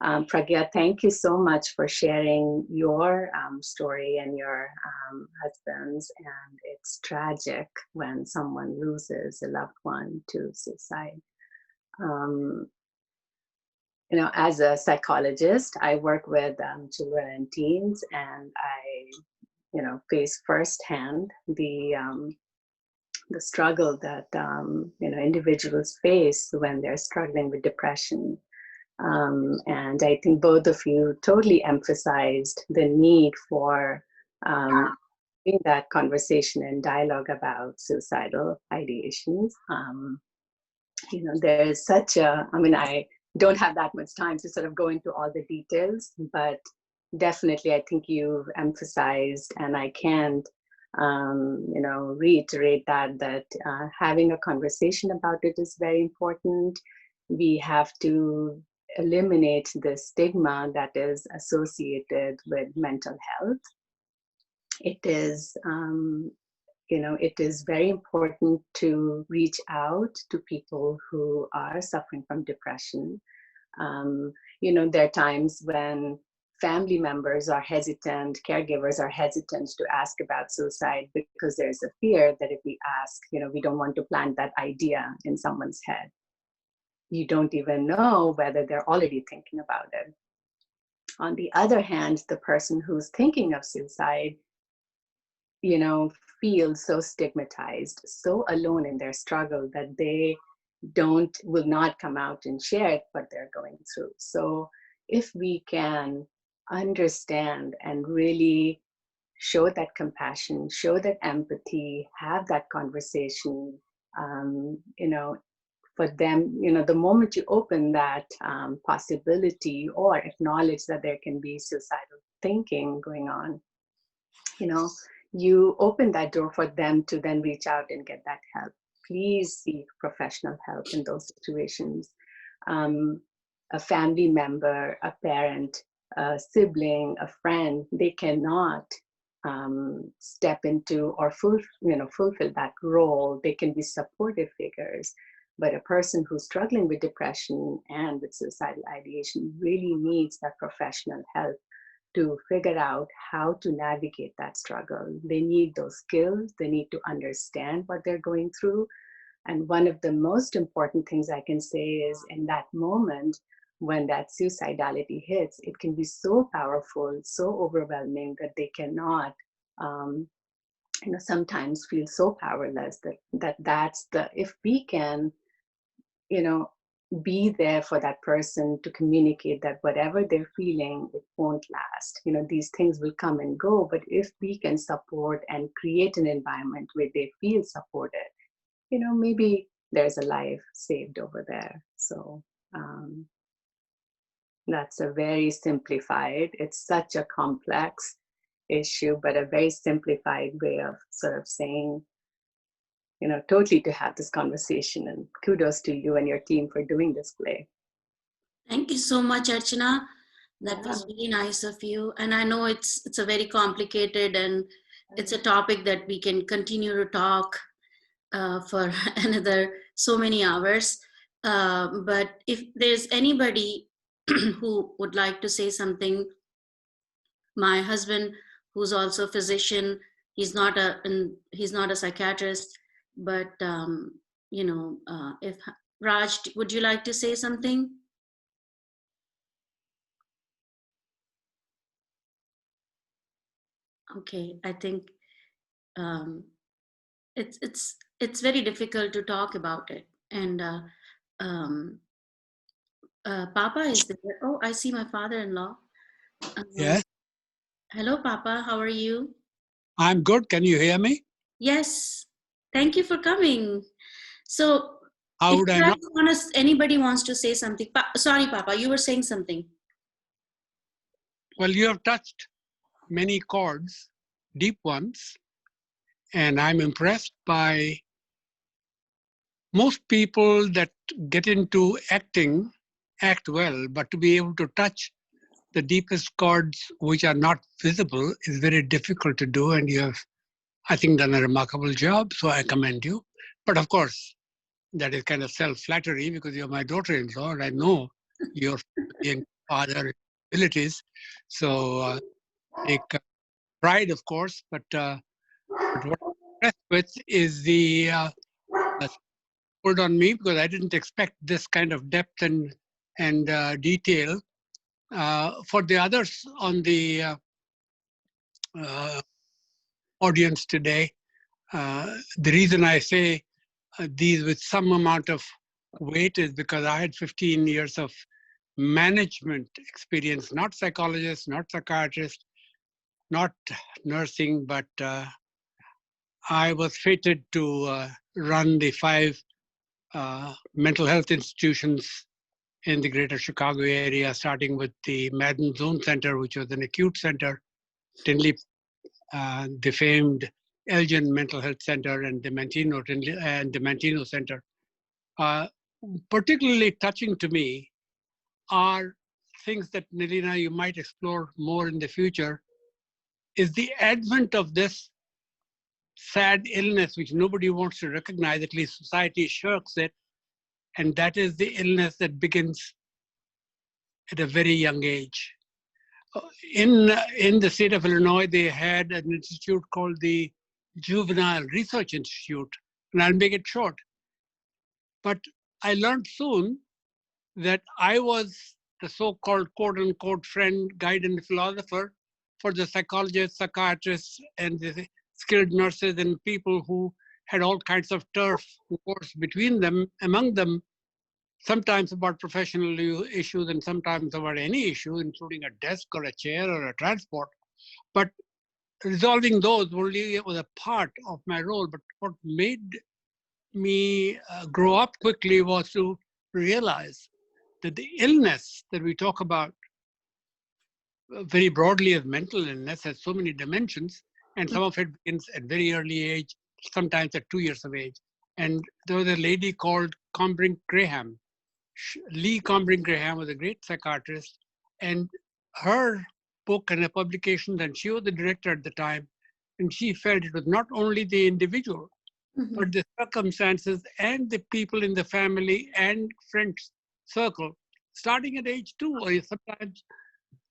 Pragya, thank you so much for sharing your story and your husband's. And it's tragic when someone loses a loved one to suicide. You know, as a psychologist, I work with children and teens, and I, you know, face firsthand the struggle that you know, individuals face when they're struggling with depression. And I think both of you totally emphasized the need for in that conversation and dialogue about suicidal ideations. You know, there's such a, I mean, I don't have that much time to sort of go into all the details, but definitely I think you've emphasized, and I can't, you know, reiterate that having a conversation about it is very important. We have to eliminate the stigma that is associated with mental health. It is, you know, it is very important to reach out to people who are suffering from depression. You know, there are times when family members are hesitant, caregivers are hesitant to ask about suicide because there's a fear that if we ask, you know, we don't want to plant that idea in someone's head. You don't even know whether they're already thinking about it. On the other hand, the person who's thinking of suicide, you know, feels so stigmatized, so alone in their struggle that they will not come out and share what they're going through. So if we can understand and really show that compassion, show that empathy, have that conversation, you know, for them, you know, the moment you open that possibility or acknowledge that there can be suicidal thinking going on, you know, you open that door for them to then reach out and get that help. Please seek professional help in those situations. A family member, a parent, a sibling, a friend, they cannot step into or fulfill that role. They can be supportive figures, but a person who's struggling with depression and with suicidal ideation really needs that professional help to figure out how to navigate that struggle. They need those skills. They need to understand what they're going through. And one of the most important things I can say is in that moment, when that suicidality hits, it can be so powerful, so overwhelming that they cannot, you know, sometimes feel so powerless that's the, if we can, you know, be there for that person to communicate that whatever they're feeling, it won't last. You know, these things will come and go, but if we can support and create an environment where they feel supported, you know, maybe there's a life saved over there. So that's a very simplified, it's such a complex issue, but a very simplified way of sort of saying, you know, totally to have this conversation. And kudos to you and your team for doing this play. Thank you so much, Archana. That was really nice of you. And I know it's a very complicated and it's a topic that we can continue to talk for another so many hours. But if there's anybody who would like to say something, my husband, who's also a physician, he's not a psychiatrist, but you know, if Raj, would you like to say something? Okay, I think it's very difficult to talk about it. And Papa is there. Oh, I see my father-in-law. Yes. Hello, Papa. How are you? I'm good. Can you hear me? Yes. Thank you for coming. So How would I not? Anybody wants to say something? Sorry, Papa, you were saying something. Well, you have touched many chords, deep ones, and I'm impressed by most people that get into acting, act well, but to be able to touch the deepest chords which are not visible is very difficult to do, and you have, I think, done a remarkable job, so I commend you. But of course, that is kind of self-flattery because you're my daughter-in-law and I know your father abilities. So take pride, of course, but what I'm impressed with is the pulled on me because I didn't expect this kind of depth and detail. For the others on the audience today, the reason I say these with some amount of weight is because I had 15 years of management experience, not psychologist, not psychiatrist, not nursing, but I was fated to run the 5 mental health institutions in the greater Chicago area, starting with the Madden Zone Center, which was an acute center, Tinley, the famed Elgin Mental Health Center, and the Mantino Center. Particularly touching to me are things that, Nilina, you might explore more in the future, is the advent of this sad illness, which nobody wants to recognize, at least society shirks it, and that is the illness that begins at a very young age. In the state of Illinois, they had an institute called the Juvenile Research Institute, and I'll make it short. But I learned soon that I was the so-called quote-unquote friend, guide, and philosopher for the psychologists, psychiatrists, and the skilled nurses and people who had all kinds of turf wars between them, among them, sometimes about professional issues and sometimes about any issue, including a desk or a chair or a transport. But resolving those only was a part of my role. But what made me grow up quickly was to realize that the illness that we talk about very broadly as mental illness has so many dimensions, and some of it begins at very early age, sometimes at 2 years of age. And there was a lady called Combrink Graham. Lee Combrink Graham was a great psychiatrist, and her book and a publication, and she was the director at the time, and she felt it was not only the individual, but the circumstances and the people in the family and friends circle, starting at age 2 or sometimes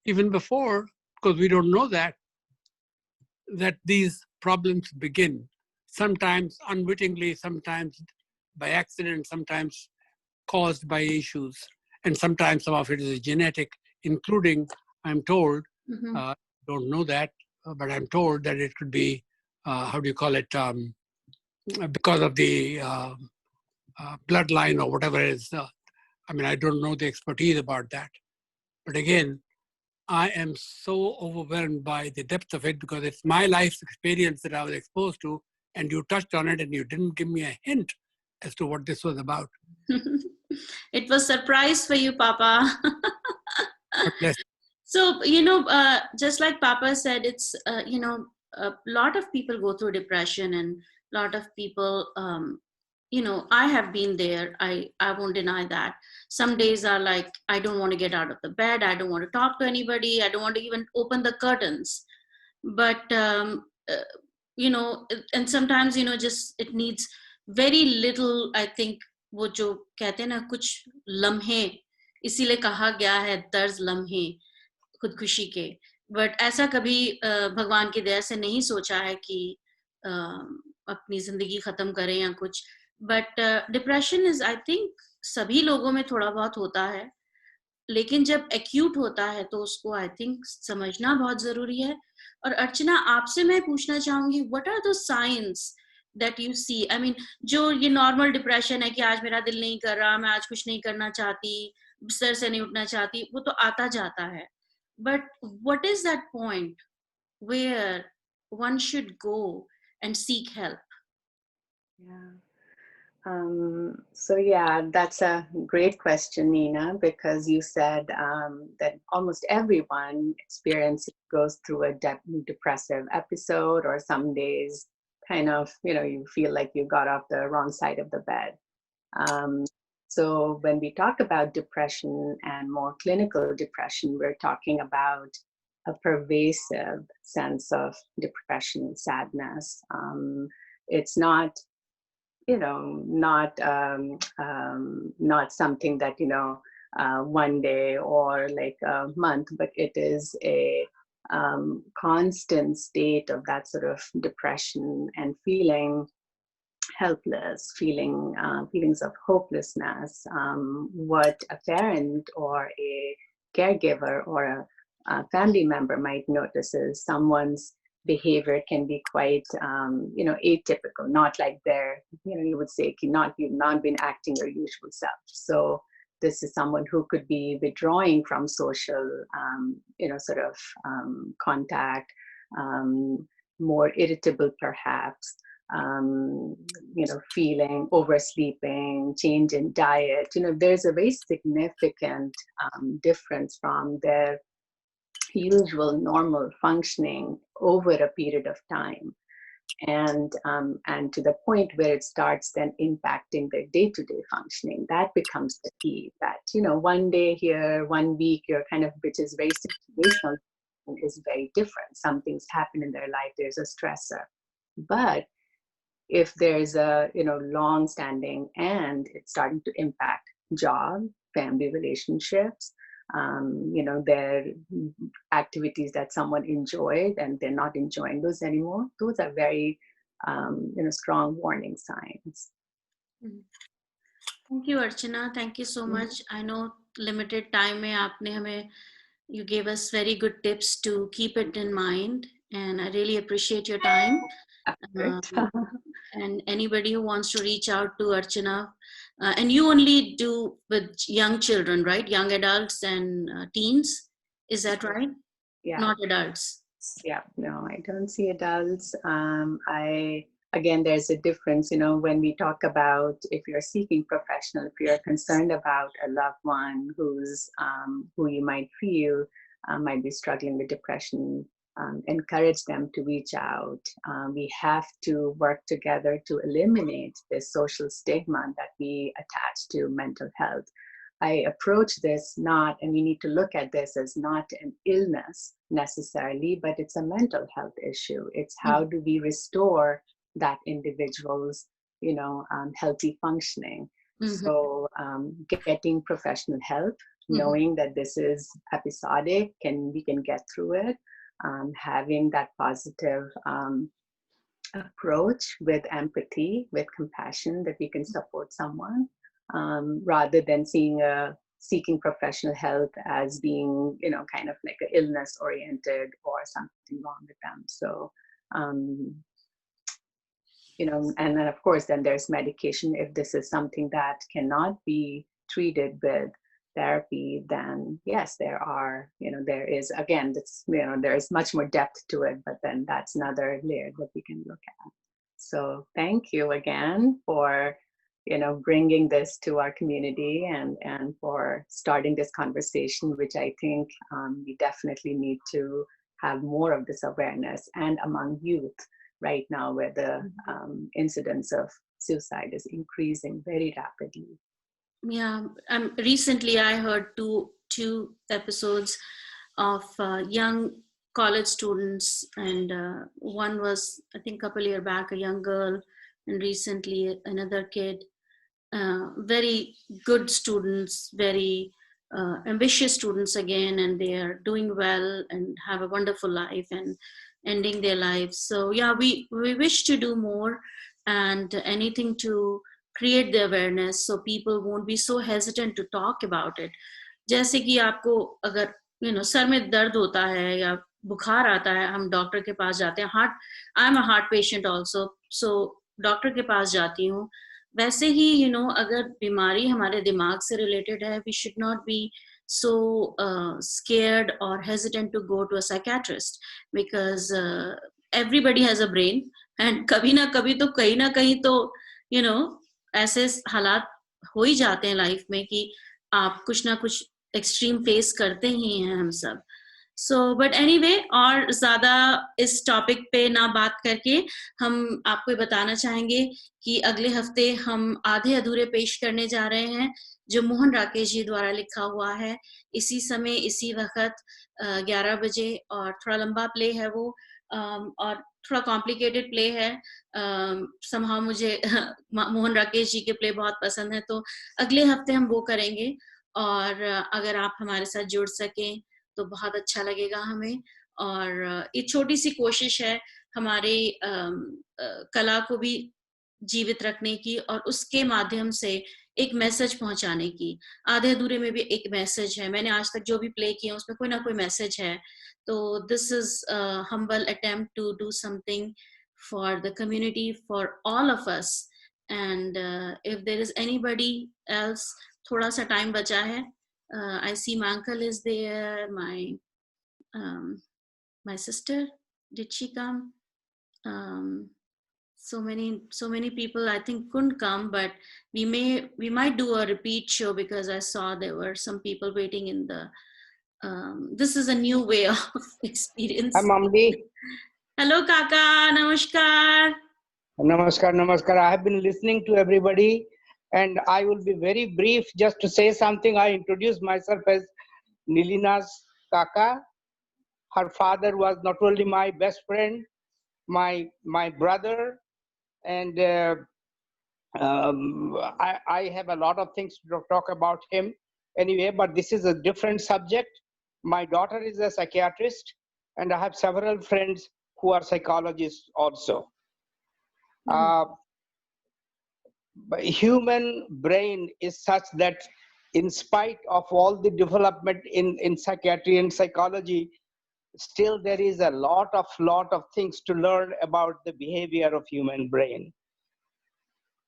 even before, because we don't know that these problems begin, sometimes unwittingly, sometimes by accident, sometimes caused by issues, and sometimes some of it is genetic, including, I'm told, don't know that, but I'm told that it could be, how do you call it, because of the bloodline or whatever it is. I mean, I don't know the expertise about that. But again, I am so overwhelmed by the depth of it because it's my life's experience that I was exposed to, and you touched on it and you didn't give me a hint as to what this was about. It was a surprise for you, Papa. Yes. So, just like Papa said, it's, a lot of people go through depression, and a lot of people, I have been there. I won't deny that. Some days are like, I don't want to get out of the bed. I don't want to talk to anybody. I don't want to even open the curtains. But, and sometimes, just it needs very little, I think, वो जो कहते हैं ना कुछ लम्हे, इसीलिए कहा गया है तर्ज लम्हे खुदकुशी के, बट ऐसा कभी भगवान की दया से नहीं सोचा है कि अपनी जिंदगी खत्म करें या कुछ. But depression is, I think, सभी लोगों में थोड़ा बहुत होता है, लेकिन जब एक्यूट होता है तो उसको आई थिंक समझना बहुत जरूरी है. और अर्चना, आपसे मैं पूछना चाहूंगी, what are the science that you see? I mean, जो ये नॉर्मल डिप्रेशन है कि आज मेरा दिल नहीं कर रहा, मैं आज कुछ नहीं करना चाहती, बिस्तर से नहीं उठना चाहती, वो तो आता जाता है. But what is that point where one should go and seek help? Yeah, So yeah, that's a great question, Nina, because you said that almost everyone goes through a depressive episode, or some days kind of, you feel like you got off the wrong side of the bed. So when we talk about depression and more clinical depression, we're talking about a pervasive sense of depression, sadness. It's not not something that one day or like a month, but it is a constant state of that sort of depression and feeling helpless, feelings of hopelessness. What a parent or a caregiver or a family member might notice is someone's behavior can be quite atypical, not like they're, you would say, you've not been acting your usual self. So this is someone who could be withdrawing from social contact, more irritable perhaps, feeling, oversleeping, change in diet. There's a very significant difference from their usual normal functioning over a period of time, and to the point where it starts then impacting their day-to-day functioning. That becomes the key. That one day here, 1 week, which is very situational, is very different. Some things happen in their life. There's a stressor, but if there's a long-standing and it's starting to impact job, family relationships, their activities that someone enjoyed and they're not enjoying those anymore, those are very strong warning signs. Thank you, Archana. Thank you so much. I know limited time mein you gave us very good tips to keep it in mind, and I really appreciate your time. And anybody who wants to reach out to Archana, and you only do with young children, right? Young adults and teens, is that right? Yeah. Not adults. Yeah, no, I don't see adults. Again, there's a difference, when we talk about if you're seeking professional, if you're concerned about a loved one who you might feel might be struggling with depression, encourage them to reach out. We have to work together to eliminate this social stigma that we attach to mental health. I approach this not, and we need to look at this as not an illness necessarily, but it's a mental health issue. It's how do we restore that individual's, healthy functioning. So getting professional help, knowing that this is episodic and we can get through it, having that positive approach with empathy, with compassion, that we can support someone, rather than seeking professional help as being, kind of like an illness oriented or something wrong with them. So, and then of course, then there's medication. If this is something that cannot be treated with therapy, then yes, there is, again, there is much more depth to it, but then that's another layer that we can look at. So thank you again for, bringing this to our community and for starting this conversation, which I think we definitely need to have more of this awareness, and among youth right now, where the incidence of suicide is increasing very rapidly. Yeah, recently I heard two episodes of young college students, and one was, I think, a couple years back, a young girl, and recently another kid. Very good students, very ambitious students again, and they are doing well and have a wonderful life and ending their lives. So yeah, we wish to do more, and anything to create the awareness so people won't be so hesitant to talk about it. जैसे कि आपको अगर sir में दर्द होता है या बुखार आता है, हम डॉक्टर के पास जाते हैं. I am a heart patient also, so doctor के पास जाती हूँ. वैसे ही अगर बीमारी हमारे दिमाग से रिलेटेड है, we should not be so scared or hesitant to go to a psychiatrist, because everybody has a brain, and कभी ना कभी तो कहीं ना कहीं तो ऐसे हालात हो ही जाते हैं लाइफ में कि आप कुछ ना कुछ एक्सट्रीम फेस करते ही हैं हम सब. सो बट एनीवे, और ज्यादा इस टॉपिक पे ना बात करके हम आपको बताना चाहेंगे कि अगले हफ्ते हम आधे अधूरे पेश करने जा रहे हैं, जो मोहन राकेश जी द्वारा लिखा हुआ है. इसी समय इसी वक्त 11 बजे, और थोड़ा लंबा प्ले है वो, और थोड़ा कॉम्प्लिकेटेड प्ले है. समहाउ मुझे मोहन राकेश जी के प्ले बहुत पसंद है, तो अगले हफ्ते हम वो करेंगे. और अगर आप हमारे साथ जुड़ सकें तो बहुत अच्छा लगेगा हमें. और एक छोटी सी कोशिश है हमारी कला को भी जीवित रखने की, और उसके माध्यम से एक मैसेज पहुंचाने की. आधे अधूरे में भी एक मैसेज है. मैंने आज तक जो भी प्ले किए उसमें कोई ना कोई मैसेज है. तो this is humble attempt to do something for the community, for all of us. And if there is anybody else, थोड़ा सा टाइम बचा है. I see my uncle is there, my sister, did she come? So many people I think couldn't come, but we might do a repeat show, because I saw there were some people waiting in the this is a new way of experience. Hi, Mamdi. Hello, Kaka. Namaskar. Namaskar, namaskar. I have been listening to everybody, and I will be very brief just to say something. I introduce myself as Nilina's Kaka. Her father was not only my best friend, my brother, and I have a lot of things to talk about him anyway, but this is a different subject. My daughter is a psychiatrist, and I have several friends who are psychologists also. But human brain is such that in spite of all the development in psychiatry and psychology, still there is a lot of things to learn about the behavior of human brain.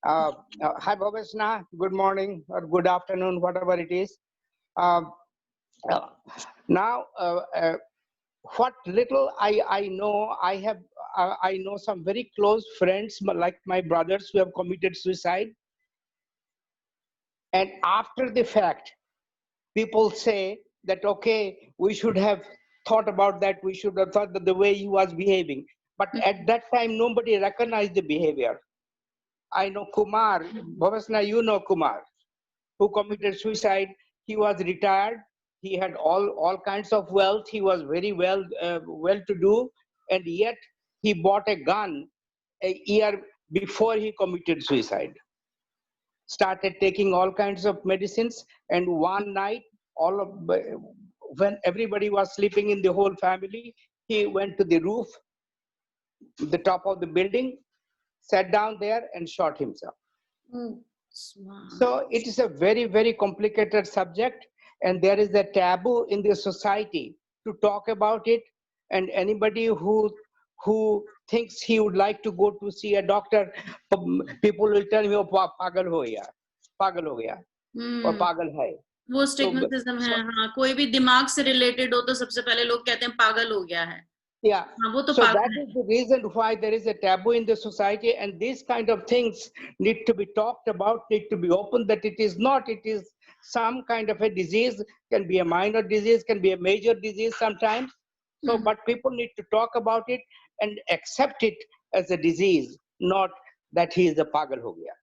Hi Bhavasna, good morning or good afternoon, whatever it is. Now what little I know, I know some very close friends like my brothers who have committed suicide, and after the fact people say that okay, we should have thought about that, we should have thought that the way he was behaving, but at that time nobody recognized the behavior. I know Kumar, Bhavasna, you know Kumar, who committed suicide. He was retired. He had all kinds of wealth. He was very well to do, and yet he bought a gun a year before he committed suicide. Started taking all kinds of medicines, and one night, when everybody was sleeping in the whole family, he went to the roof, the top of the building, sat down there and shot himself. So it is a very, very complicated subject, and there is a taboo in the society to talk about it. And anybody who thinks he would like to go to see a doctor, people will tell him, "Oh, pagal ho gaya, or pagal hai." वो स्टिग्मेटिज्म है. हाँ, कोई भी दिमाग से related हो तो सबसे पहले लोग कहते हैं पागल हो गया है. Yeah, so that is the reason why there is a taboo in the society, and these kind of things need to be talked about, need to be open, that it is not, it is some kind of a disease, can be a minor disease, can be a major disease sometimes. So, but people need to talk about it and accept it as a disease, not that he is a pagal ho gaya.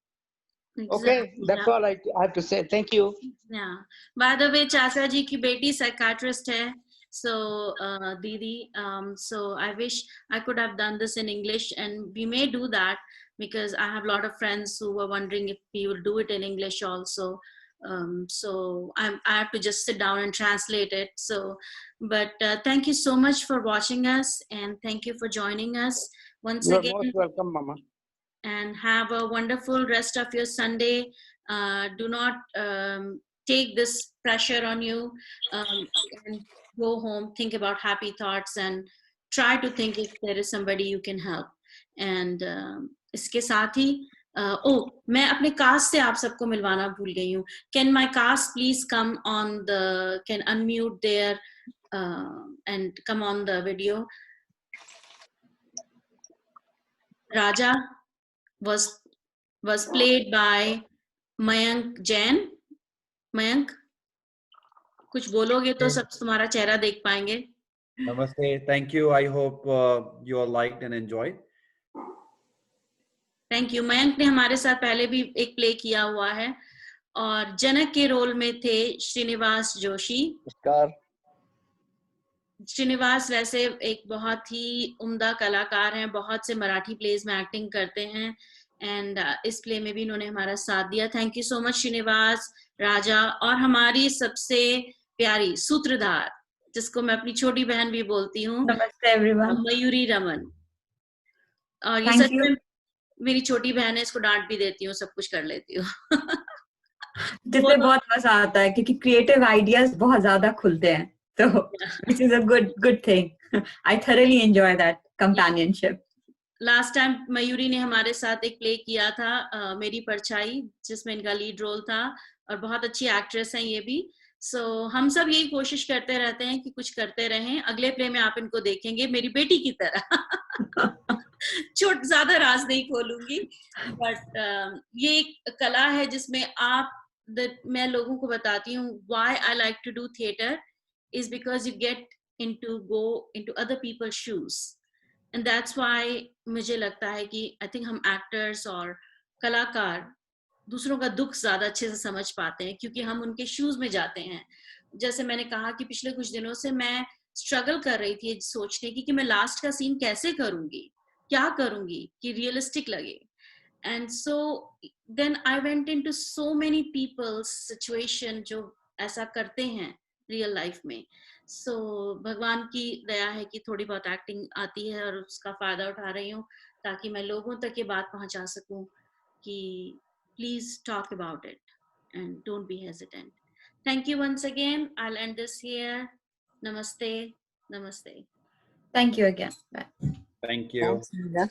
Okay, that's all I have to say. Thank you. Yeah. By the way, चाचा जी की बेटी psychiatrist है. So, Didi, so I wish I could have done this in English, and we may do that because I have a lot of friends who were wondering if we will do it in English also. So I have to just sit down and translate it. So, but thank you so much for watching us, and thank you for joining us once again. You're most welcome, Mama. And have a wonderful rest of your Sunday. Do not take this pressure on you, and go home, think about happy thoughts, and try to think if there is somebody you can help. And इसके साथ ही मैं अपने cast से आप सबको मिलवाना भूल गई हूँ. Can my cast please come on the, can unmute their and come on the video. Raja was was played by Mayank Jain. Mayank, कुछ बोलोगे तो सब तुम्हारा चेहरा देख पाएंगे. Namaste. Thank you. I hope you all liked and enjoyed. Thank you. Mayank ने हमारे साथ पहले भी एक प्ले किया हुआ है और जनक के रोल में थे श्रीनिवास जोशी. नमस्कार. श्रीनिवास वैसे एक बहुत ही उम्दा कलाकार हैं, बहुत से मराठी प्लेज में एक्टिंग करते हैं एंड इस प्ले में भी इन्होंने हमारा साथ दिया. Thank you so much Srinivas, Raja और हमारी सबसे प्यारी सूत्रधार जिसको मैं अपनी छोटी बहन भी बोलती हूँ, नमस्ते एवरीवन. मयूरी रमन. और ये Thank सच you. में मेरी छोटी बहन है, इसको डांट भी देती हूँ, सब कुछ कर लेती हूँ. जिससे बहुत मजा आता है क्योंकि क्रिएटिव आइडियाज बहुत ज्यादा खुलते हैं, तो which is a good thing. I thoroughly enjoy that companionship. Last time Mayuri ने हमारे साथ एक प्ले किया था मेरी परछाई, जिसमें इनका लीड रोल था और बहुत अच्छी एक्ट्रेस हैं ये भी. सो हम सब यही कोशिश करते रहते हैं कि कुछ करते रहें. अगले प्ले में आप इनको देखेंगे मेरी बेटी की तरह. ज्यादा राज नहीं खोलूंगी, बट ये एक कला है जिसमें मैं लोगों को बताती हूँ why I like to do theater is because you get go into other people's shoes. And that's why मुझे लगता है कि I think हम एक्टर्स और कलाकार दूसरों का दुख ज्यादा अच्छे से समझ पाते हैं क्योंकि हम उनके शूज में जाते हैं. जैसे मैंने कहा कि पिछले कुछ दिनों से मैं स्ट्रगल कर रही थी सोचने की कि मैं लास्ट का सीन कैसे करूंगी, क्या करूंगी कि रियलिस्टिक लगे. And so then I went into so many people's situation जो ऐसा करते हैं रियल लाइफ में. So भगवान की दया है कि थोड़ी बहुत एक्टिंग आती है और उसका फायदा उठा रही हूँ ताकि मैं लोगों तक ये बात पहुंचा सकूं कि please talk about it and don't be hesitant. Thank you once again. I'll end this here. Namaste. Namaste. Thank you again. Bye. Thank you. Thanks, Nida.